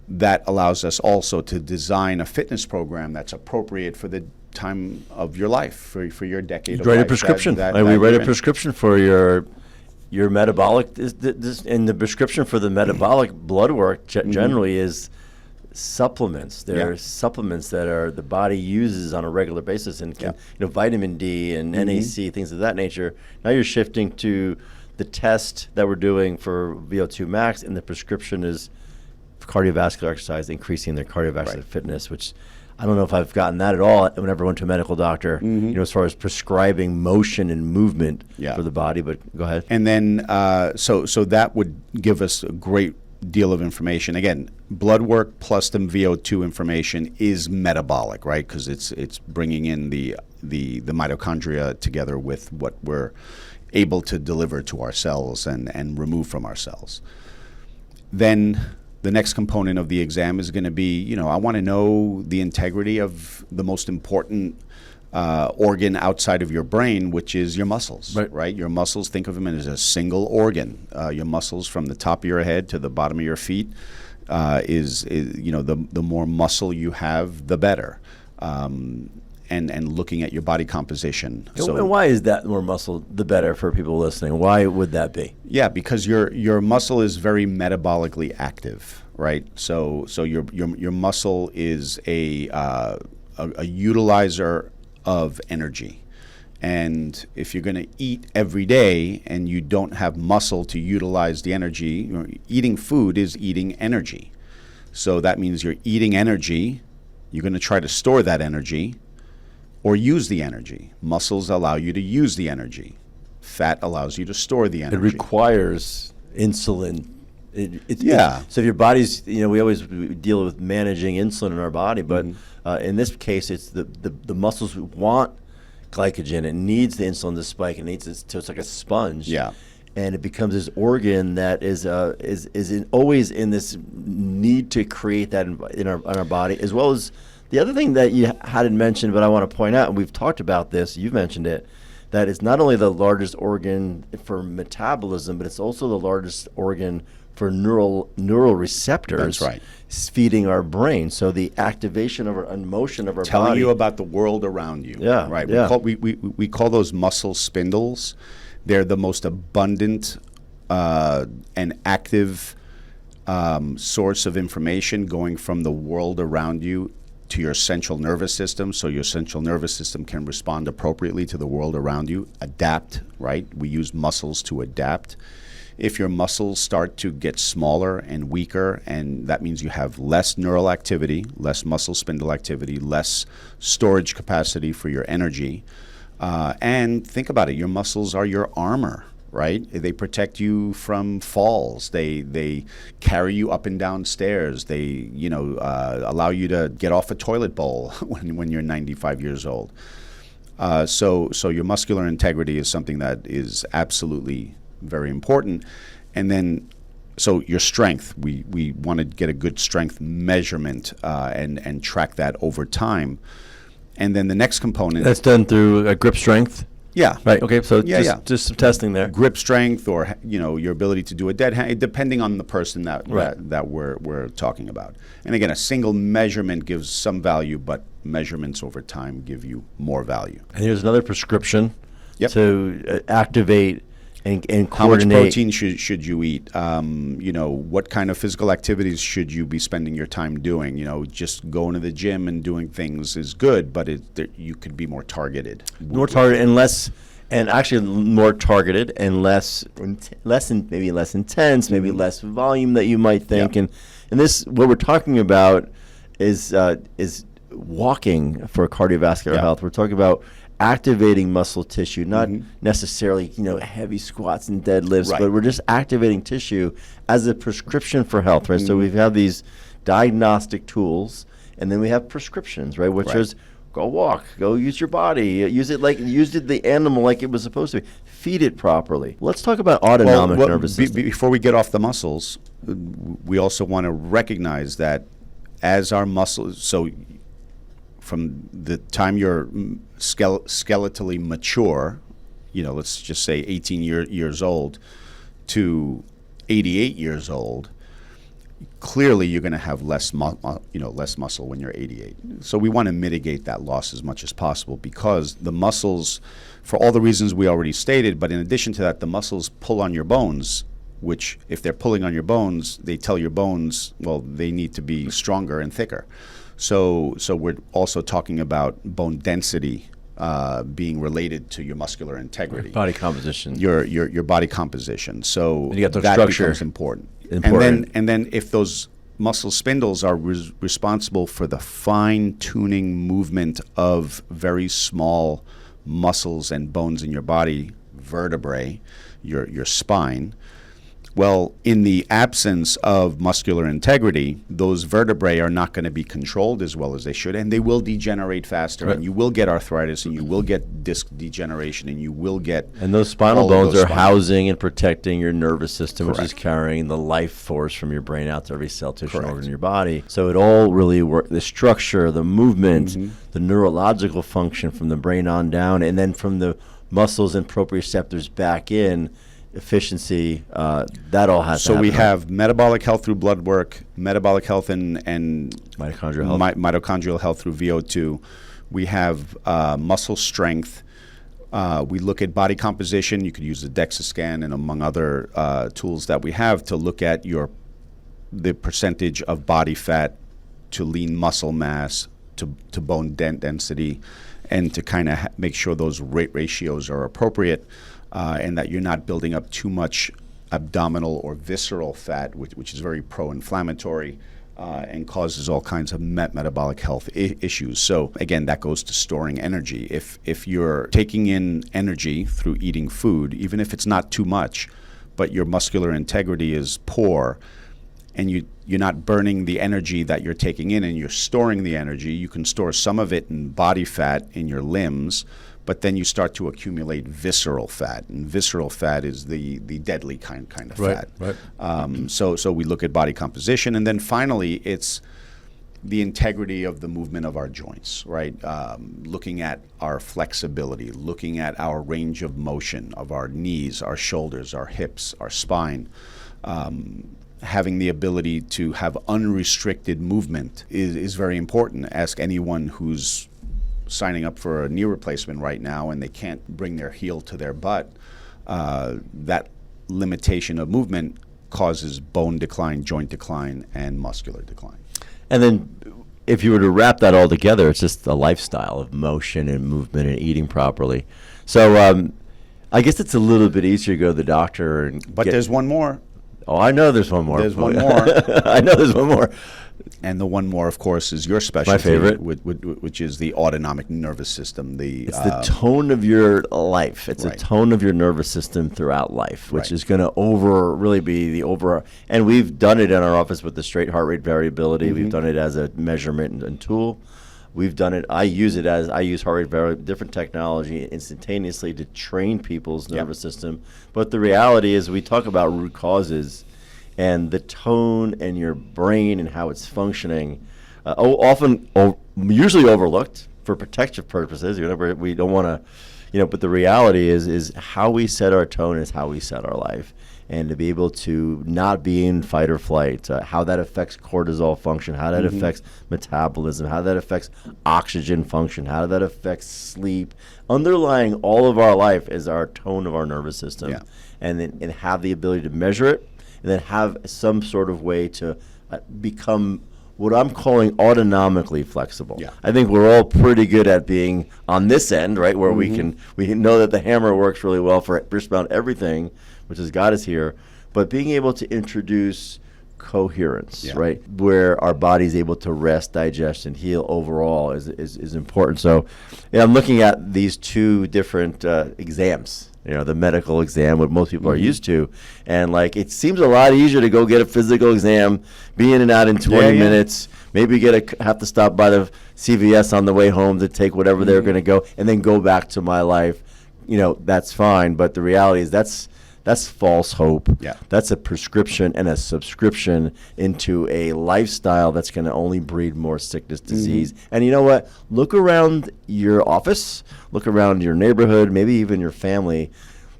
that allows us also to design a fitness program that's appropriate for the time of your life, for your decade of life. Write a prescription. We write a prescription for your metabolic, and the prescription for the metabolic blood work generally is supplements. There are supplements that the body uses on a regular basis, and vitamin D and NAC, things of that nature. Now you're shifting to the test that we're doing for VO2 max, and the prescription is cardiovascular exercise, increasing their cardiovascular fitness, which I don't know if I've gotten that at all whenever I went to a medical doctor, as far as prescribing motion and movement for the body, but go ahead. And then, so that would give us a great deal of information. Again, blood work plus the VO2 information is metabolic, right? Because it's bringing in the mitochondria together with what we're able to deliver to our cells and remove from our cells. Then the next component of the exam is going to be, I want to know the integrity of the most important organ outside of your brain, which is your muscles, right? Your muscles, think of them as a single organ. Your muscles from the top of your head to the bottom of your feet is the more muscle you have, the better. And looking at your body composition. And why is that more muscle the better for people listening? Why would that be? Yeah, because your muscle is very metabolically active, right? So your muscle is a utilizer of energy. And if you're going to eat every day and you don't have muscle to utilize the energy, eating food is eating energy. So that means you're eating energy, you're going to try to store that energy, or use the energy. Muscles allow you to use the energy. Fat allows you to store the energy. It requires insulin. So if your body's, we always deal with managing insulin in our body, but in this case, it's the muscles want glycogen. It needs the insulin to spike. It needs it, so it's like a sponge. Yeah. And it becomes this organ that is always in this need to create that in our body, as well as the other thing that you hadn't mentioned, but I want to point out, and we've talked about this, you've mentioned it, that it's not only the largest organ for metabolism, but it's also the largest organ for neural receptors. That's right. Feeding our brain. So the activation of our motion of our body. Telling you about the world around you. Yeah. Right. Yeah. We call those muscle spindles. They're the most abundant and active source of information going from the world around you to your central nervous system, so your central nervous system can respond appropriately to the world around you, adapt, right? We use muscles to adapt. If your muscles start to get smaller and weaker, and that means you have less neural activity, less muscle spindle activity, less storage capacity for your energy, and think about it, your muscles are your armor, right? They protect you from falls. They carry you up and down stairs. They, allow you to get off a toilet bowl when you're 95 years old. So your muscular integrity is something that is absolutely very important. And then, so your strength, we want to get a good strength measurement and track that over time. And then the next component. That's done through grip strength? Yeah. Right. Okay. So just some testing there. Grip strength, or your ability to do a dead hand, depending on the person that we're talking about. And again, a single measurement gives some value, but measurements over time give you more value. And here's another prescription Yep. to activate and coordinate. How much protein should you eat? What kind of physical activities should you be spending your time doing? Just going to the gym and doing things is good, but you could be more targeted. More targeted and less, and actually more targeted and less intense, maybe less volume that you might think. Yep. And this, what we're talking about is walking for cardiovascular Yep. health. We're talking about activating muscle tissue, not necessarily heavy squats and deadlifts, Right. but we're just activating tissue as a prescription for health, right? So we have these diagnostic tools, and then we have prescriptions, right? Which is go walk, go use your body, use the animal like it was supposed to be, feed it properly. Let's talk about autonomic nervous system. Before we get off the muscles, we also want to recognize that as our muscles, so from the time you're skeletally mature, let's just say 18 years old to 88 years old, clearly you're going to have less muscle when you're 88. So we want to mitigate that loss as much as possible, because the muscles, for all the reasons we already stated, but in addition to that, the muscles pull on your bones, which if they're pulling on your bones, they tell your bones, well, they need to be stronger and thicker. So we're also talking about bone density being related to your muscular integrity, Body composition, your body composition. So and you got the that structure. becomes important. And then if those muscle spindles are responsible for the fine tuning movement of very small muscles and bones in your body, vertebrae, your spine. Well, in the absence of muscular integrity, those vertebrae are not going to be controlled as well as they should, and they will degenerate faster, and you will get arthritis, and you will get disc degeneration, and you will get... And those spinal bones are housing and protecting your nervous system, which is carrying the life force from your brain out to every cell, tissue, and organ in your body. So it all really works, the structure, the movement, the neurological function from the brain on down, and then from the muscles and proprioceptors back in, efficiency, that all has to happen. So we have metabolic health through blood work, metabolic health and mitochondrial health. Mitochondrial health through VO2. We have muscle strength. We look at body composition. You could use the DEXA scan and among other tools that we have to look at the percentage of body fat to lean muscle mass to bone density, and to kind of make sure those ratios are appropriate. And that you're not building up too much abdominal or visceral fat, which is very pro-inflammatory and causes all kinds of metabolic health issues. So again, that goes to storing energy. If you're taking in energy through eating food, even if it's not too much, but your muscular integrity is poor, and you're not burning the energy that you're taking in, and you're storing the energy, you can store some of it in body fat in your limbs, but then you start to accumulate visceral fat, and visceral fat is the deadly kind of fat. Right. So we look at body composition, and then finally it's the integrity of the movement of our joints, right? Looking at our flexibility, looking at our range of motion of our knees, our shoulders, our hips, our spine. Having the ability to have unrestricted movement is very important. Ask anyone who's signing up for a knee replacement right now and they can't bring their heel to their butt. That limitation of movement causes bone decline, joint decline, and muscular decline. And then if you were to wrap that all together, it's just a lifestyle of motion and movement and eating properly. So I guess it's a little bit easier to go to the doctor and But there's one more. Oh, I know there's one more. There's one more. I know there's one more. And the one more, of course, is your specialty. My favorite. Which is the autonomic nervous system. It's the tone of your life. It's Right. a tone of your nervous system throughout life, which Right. is going to really be the over. And we've done it in our office with the straight heart rate variability. We've done it as a measurement and tool. We've done it. I use heart rate variability, different technology instantaneously to train people's nervous system. But the reality is, we talk about root causes, and the tone and your brain and how it's functioning, usually overlooked for protective purposes. We don't want to, but the reality is how we set our tone is how we set our life. And to be able to not be in fight or flight, how that affects cortisol function, how that affects metabolism, how that affects oxygen function, how that affects sleep. Underlying all of our life is our tone of our nervous system. Yeah. And have the ability to measure it, and then have some sort of way to become what I'm calling autonomically flexible. Yeah. I think we're all pretty good at being on this end, right, where we can know that the hammer works really well for just about everything, which has got us here, but being able to introduce coherence, right, where our body's able to rest, digest, and heal overall is important. So I'm looking at these two different exams. The medical exam, what most people are used to. And it seems a lot easier to go get a physical exam, be in and out in 20 minutes, maybe have to stop by the CVS on the way home to take whatever they're going to go, and then go back to my life. That's fine. But the reality is that's false hope. Yeah. That's a prescription and a subscription into a lifestyle that's going to only breed more sickness, disease. And you know what? Look around your office, look around your neighborhood, maybe even your family.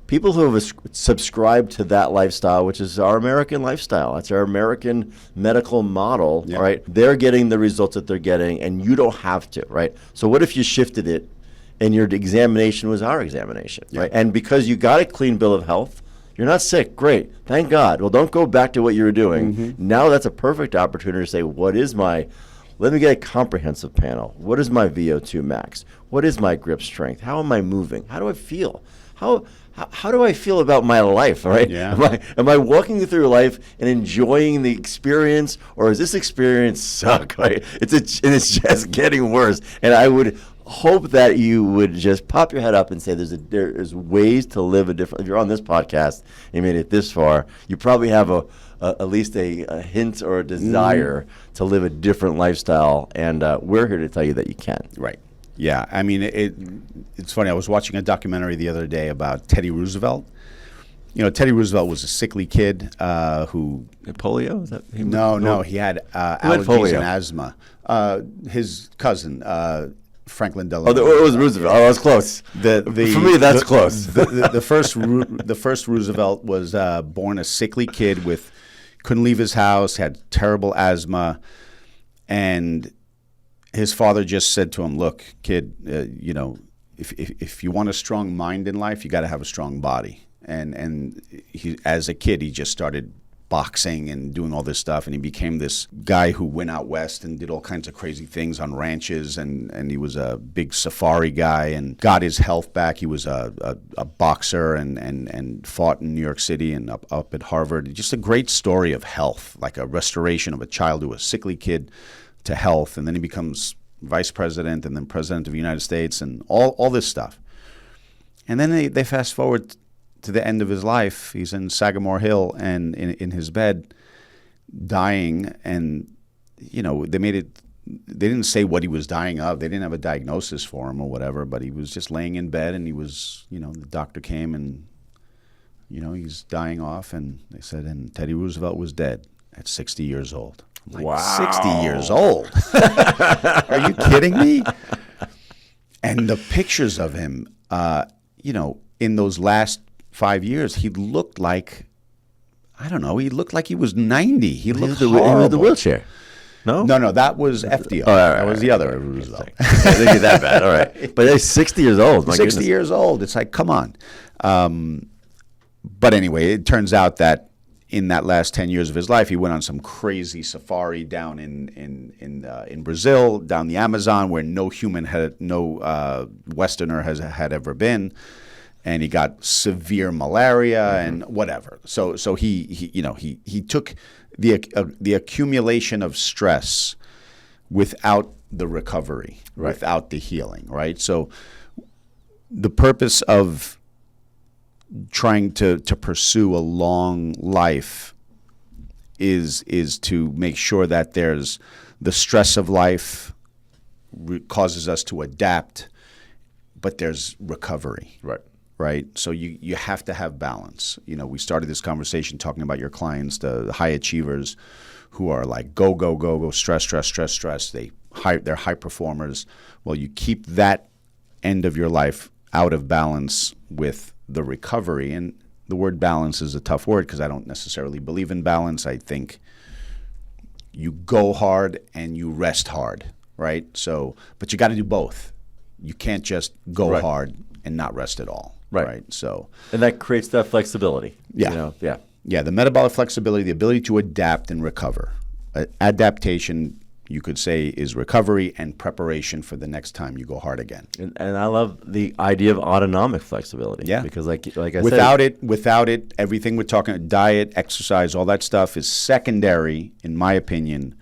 People who have subscribed to that lifestyle, which is our American lifestyle, that's our American medical model, right? They're getting the results that they're getting, and you don't have to, right? So what if you shifted it and your examination was our examination, right? And because you got a clean bill of health, you're not sick. Great. Thank God. Well, don't go back to what you were doing. Now that's a perfect opportunity to say, let me get a comprehensive panel. What is my VO2 max? What is my grip strength? How am I moving? How do I feel? How do I feel about my life, right? Yeah. Am I walking through life and enjoying the experience, or does this experience suck, right? It's just getting worse. And I would hope that you would just pop your head up and say there's ways to live a different. If you're on this podcast and you made it this far, you probably have at least a hint or a desire to live a different lifestyle, and we're here to tell you that you can. Right. Yeah. I mean, it's funny. I was watching a documentary the other day about Teddy Roosevelt. Teddy Roosevelt was a sickly kid who... Polio? Is that him? No. He had allergies and asthma. His cousin... Franklin Delano. It was Roosevelt. Oh, I was close. For me, that's close. The first Roosevelt was born a sickly kid couldn't leave his house, had terrible asthma, and his father just said to him, "Look, kid, if you want a strong mind in life, you got to have a strong body." And he, as a kid, he just started boxing and doing all this stuff, and he became this guy who went out west and did all kinds of crazy things on ranches, and he was a big safari guy and got his health back. He was a boxer and fought in New York City and up at Harvard. Just a great story of health, like a restoration of a child who was a sickly kid to health, and then he becomes vice president and then president of the United States and all this stuff. And then they fast forward to the end of his life. He's in Sagamore Hill and in his bed, dying. And they didn't say what he was dying of. They didn't have a diagnosis for him or whatever. But he was just laying in bed, and he was, the doctor came and, he's dying off. And they said, and Teddy Roosevelt was dead at 60 years old. I'm like, wow, 60 years old? Are you kidding me? And the pictures of him, in those last 5 years, he looked like, he looked like he was 90. He looked horrible. He was in the wheelchair. No? No, that was FDR. Oh, that was the other Roosevelt. I think he's that bad. All right. But he's 60 years old. 60 years old. It's like, come on. But anyway, it turns out that in that last 10 years of his life, he went on some crazy safari down in Brazil, down the Amazon, where no Westerner had ever been, and he got severe malaria and whatever. So he took the accumulation of stress without the recovery, without the healing, right? So the purpose of trying to pursue a long life is to make sure that there's the stress of life causes us to adapt, but there's recovery. Right. So you have to have balance. We started this conversation talking about your clients, the high achievers who are like go, go, go, go, stress. They're high performers. Well, you keep that end of your life out of balance with the recovery. And the word balance is a tough word because I don't necessarily believe in balance. I think you go hard and you rest hard, right? So, but you got to do both. You can't just go hard and not rest at all, right? So, and that creates that flexibility. Yeah. The metabolic flexibility, the ability to adapt and recover. Adaptation, you could say, is recovery and preparation for the next time you go hard again. And I love the idea of autonomic flexibility. Yeah. Because like I said, without it, everything we're talking, diet, exercise, all that stuff is secondary, in my opinion,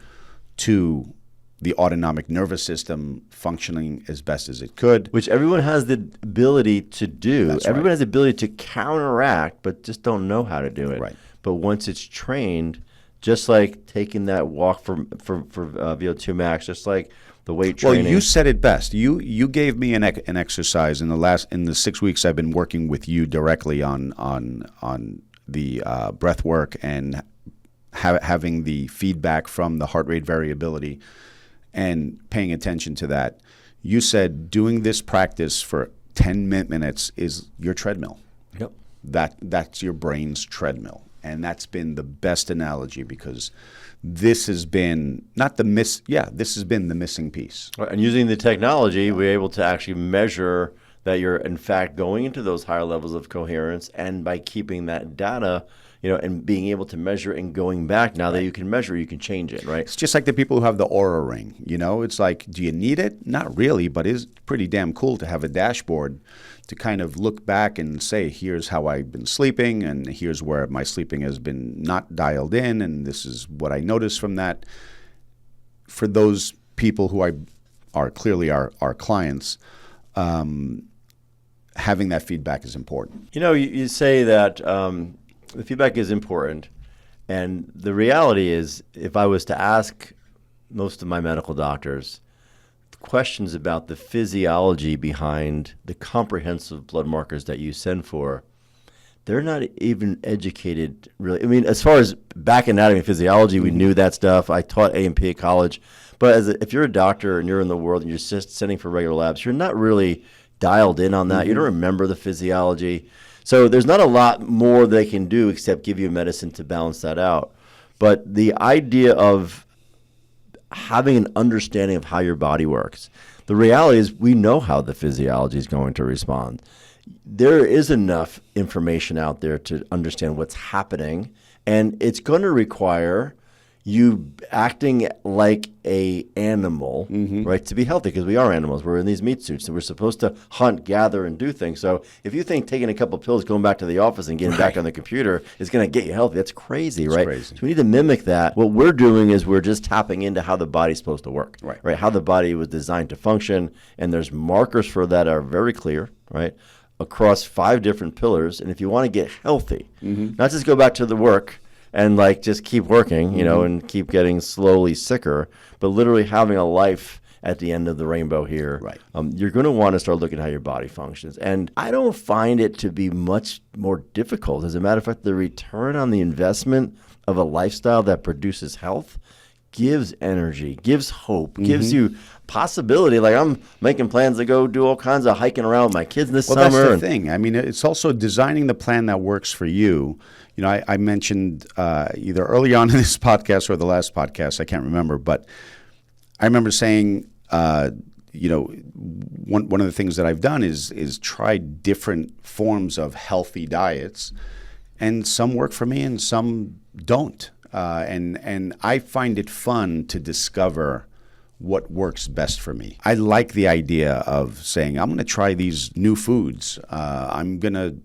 to the autonomic nervous system functioning as best as it could. Which everyone has the ability to do. That's everyone right. has the ability to counteract, but just don't know how to do it. Right. But once it's trained, just like taking that walk for VO2 max, just like the weight training. Well, you said it best. You gave me an exercise in the 6 weeks I've been working with you directly on the breath work and having the feedback from the heart rate variability and paying attention to that. You said doing this practice for 10 minutes is your treadmill. Yep. That's your brain's treadmill. And that's been the best analogy because this has been this has been the missing piece. And using the technology, we're able to actually measure that you're in fact going into those higher levels of coherence, and by keeping that data, and being able to measure and going back, now that you can measure, you can change it, right? It's just like the people who have the Aura ring, it's like, do you need it? Not really, but it's pretty damn cool to have a dashboard to kind of look back and say, here's how I've been sleeping, and here's where my sleeping has been not dialed in, and this is what I noticed from that. For those people who are clearly our clients, having that feedback is important. You say that the feedback is important, and the reality is, if I was to ask most of my medical doctors questions about the physiology behind the comprehensive blood markers that you send for, they're not even educated, really. I mean, as far as back anatomy and physiology, we knew that stuff. I taught A&P at college. But if you're a doctor and you're in the world and you're just sending for regular labs, you're not really dialed in on that. You don't remember the physiology. So there's not a lot more they can do except give you medicine to balance that out. But the idea of having an understanding of how your body works, the reality is we know how the physiology is going to respond. There is enough information out there to understand what's happening, and it's going to require you acting like a animal, right, to be healthy, because we are animals. We're in these meat suits, and we're supposed to hunt, gather, and do things. So if you think taking a couple pills, going back to the office, and getting back on the computer is going to get you healthy, that's crazy, right? Crazy. So we need to mimic that. What we're doing is we're just tapping into how the body's supposed to work, right? How the body was designed to function, and there's markers for that are very clear, right, across 5 different pillars. And if you want to get healthy, not just go back to the work and just keep working, and keep getting slowly sicker, but literally having a life at the end of the rainbow here. Right. You're going to want to start looking at how your body functions. And I don't find it to be much more difficult. As a matter of fact, the return on the investment of a lifestyle that produces health gives energy, gives hope, gives you possibility. Like, I'm making plans to go do all kinds of hiking around with my kids this summer. Well, that's the thing. I mean, it's also designing the plan that works for you. I mentioned either early on in this podcast or the last podcast, I can't remember, but I remember saying, one of the things that I've done is try different forms of healthy diets and some work for me and some don't. And I find it fun to discover what works best for me. I like the idea of saying, I'm going to try these new foods. I'm going to,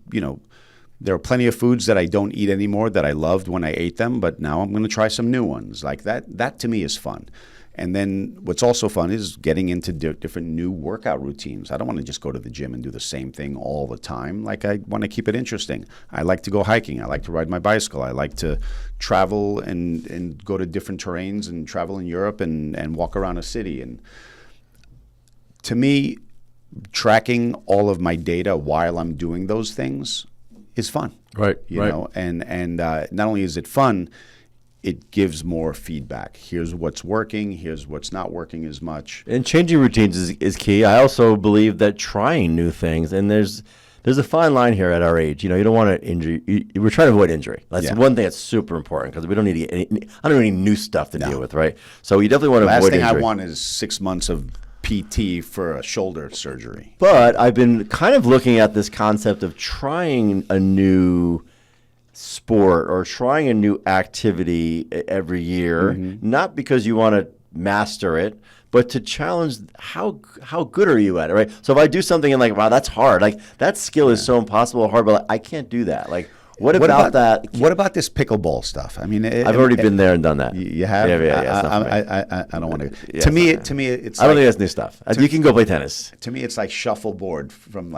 there are plenty of foods that I don't eat anymore that I loved when I ate them, but now I'm going to try some new ones. Like that. That to me is fun. And then what's also fun is getting into different new workout routines. I don't want to just go to the gym and do the same thing all the time. Like, I want to keep it interesting. I like to go hiking. I like to ride my bicycle. I like to travel and go to different terrains and travel in Europe and walk around a city. And to me, tracking all of my data while I'm doing those things is fun. Right. You know, and not only is it fun, it gives more feedback. Here's what's working. Here's what's not working as much. And changing routines is key. I also believe that trying new things, and there's a fine line here at our age. You don't want to injury. We're trying to avoid injury. That's one thing that's super important because we don't need I don't need new stuff to deal with, right? So you definitely want to avoid injury. Last thing I want is 6 months of PT for a shoulder surgery. But I've been kind of looking at this concept of trying a new sport or trying a new activity every year, not because you want to master it, but to challenge how good are you at it, right? So if I do something and like, wow, that's hard, like that skill is so impossible hard, but like, I can't do that. Like, what about that? What about this pickleball stuff? I mean, I've already been there and done that. You have? Yeah. I don't want to. To me, it's. I don't think that's new stuff. You can go play tennis. To me, it's like shuffleboard from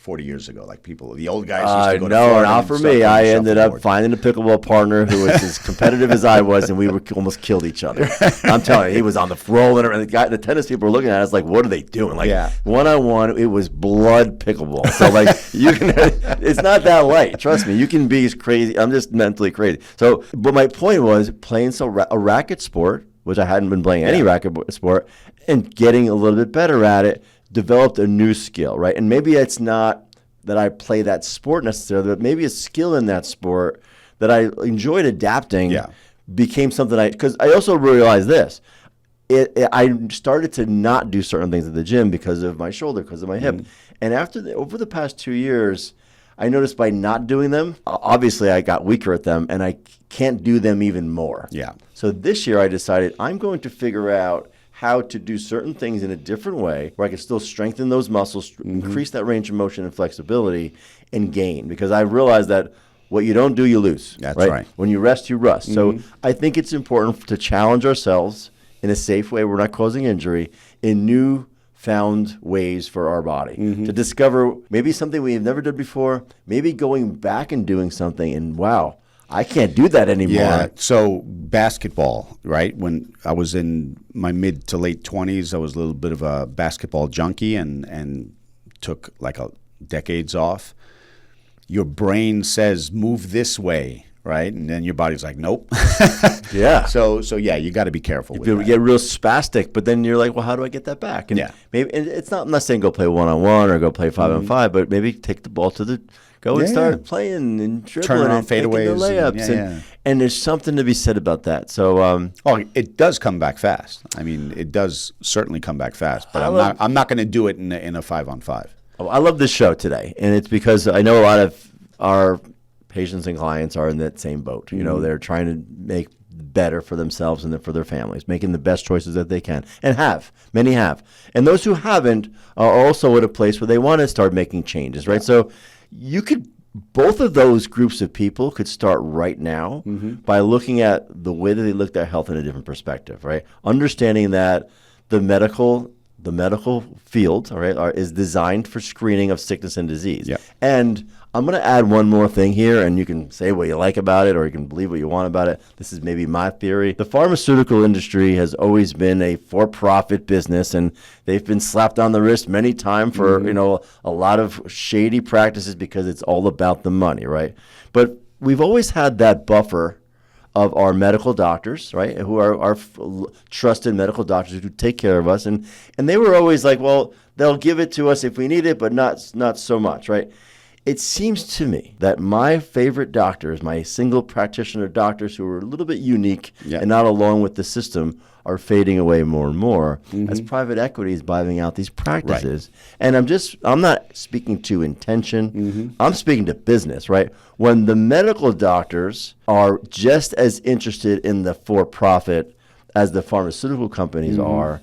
40 years ago, like the old guys used to go to No, Florida not for me. I ended up finding a pickleball partner who was as competitive as I was, and we almost killed each other. I'm telling you, he was on the rolling around. The tennis people were looking at us like, what are they doing? Like, one-on-one, it was blood pickleball. So, like, it's not that light. Trust me, you can be crazy. I'm just mentally crazy. So, but my point was playing a racket sport, which I hadn't been playing any racket sport, and getting a little bit better at it, developed a new skill, right? And maybe it's not that I play that sport necessarily, but maybe a skill in that sport that I enjoyed adapting became something because I also realized this. I started to not do certain things at the gym because of my shoulder, because of my hip. And over the past 2 years, I noticed by not doing them, obviously I got weaker at them and I can't do them even more. Yeah. So this year I decided I'm going to figure out how to do certain things in a different way where I can still strengthen those muscles, increase that range of motion and flexibility, and gain. Because I realized that what you don't do, you lose. That's right. When you rest, you rust. So I think it's important to challenge ourselves in a safe way, we're not causing injury, in new found ways for our body to discover maybe something we've never done before, maybe going back and doing something and wow, I can't do that anymore. Yeah. So basketball, right? When I was in my mid to late 20s, I was a little bit of a basketball junkie and took like decades off. Your brain says, move this way, right? And then your body's like, nope. Yeah. So yeah, you got to be careful with that. Get real spastic, but then you're like, well, how do I get that back? And maybe and it's not, I'm not saying go play 1-on-1 or go play 5-on-5, but maybe take the ball to the go and start playing and dribbling, turn around and fadeaways, the layups, and there's something to be said about that. So, it does come back fast. I mean, it does certainly come back fast. But I'm not going to do it in a 5-on-5. Oh, I love this show today, and it's because I know a lot of our patients and clients are in that same boat. You know, they're trying to make better for themselves and for their families, making the best choices that they can, and many have. And those who haven't are also at a place where they want to start making changes, right? So both of those groups of people could start right now by looking at the way that they look at their health in a different perspective, right? Understanding that the medical field, all right, is designed for screening of sickness and disease. Yeah. And I'm going to add one more thing here, and you can say what you like about it or you can believe what you want about it. This is maybe my theory. The pharmaceutical industry has always been a for-profit business, and they've been slapped on the wrist many times for a lot of shady practices because it's all about the money, right? But we've always had that buffer of our medical doctors, right, who are our trusted medical doctors who take care of us. And they were always like, well, they'll give it to us if we need it, but not so much, right? it seems to me that my favorite doctors, my single practitioner doctors who are a little bit unique and not along with the system, are fading away more and more as private equity is buying out these practices. Right. And I'm not speaking to intention. I'm speaking to business, right? When the medical doctors are just as interested in the for-profit as the pharmaceutical companies are,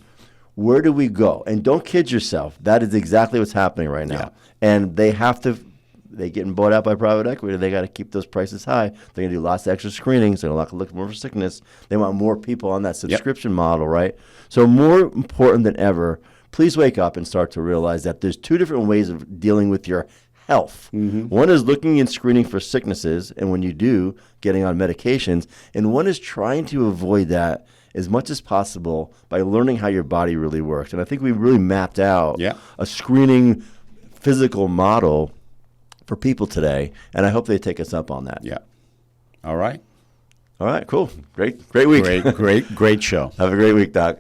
where do we go? And don't kid yourself. That is exactly what's happening right now. Yeah. And they're getting bought out by private equity. They got to keep those prices high. They're going to do lots of extra screenings. They're going to look more for sickness. They want more people on that subscription model, right? So more important than ever, please wake up and start to realize that there's two different ways of dealing with your health. One is looking and screening for sicknesses, and when you do, getting on medications. And one is trying to avoid that as much as possible by learning how your body really works. And I think we really mapped out a screening physical model for people today, and I hope they take us up on that. Yeah. All right. All right, cool. Great week. Great show. Have a great week, Doc.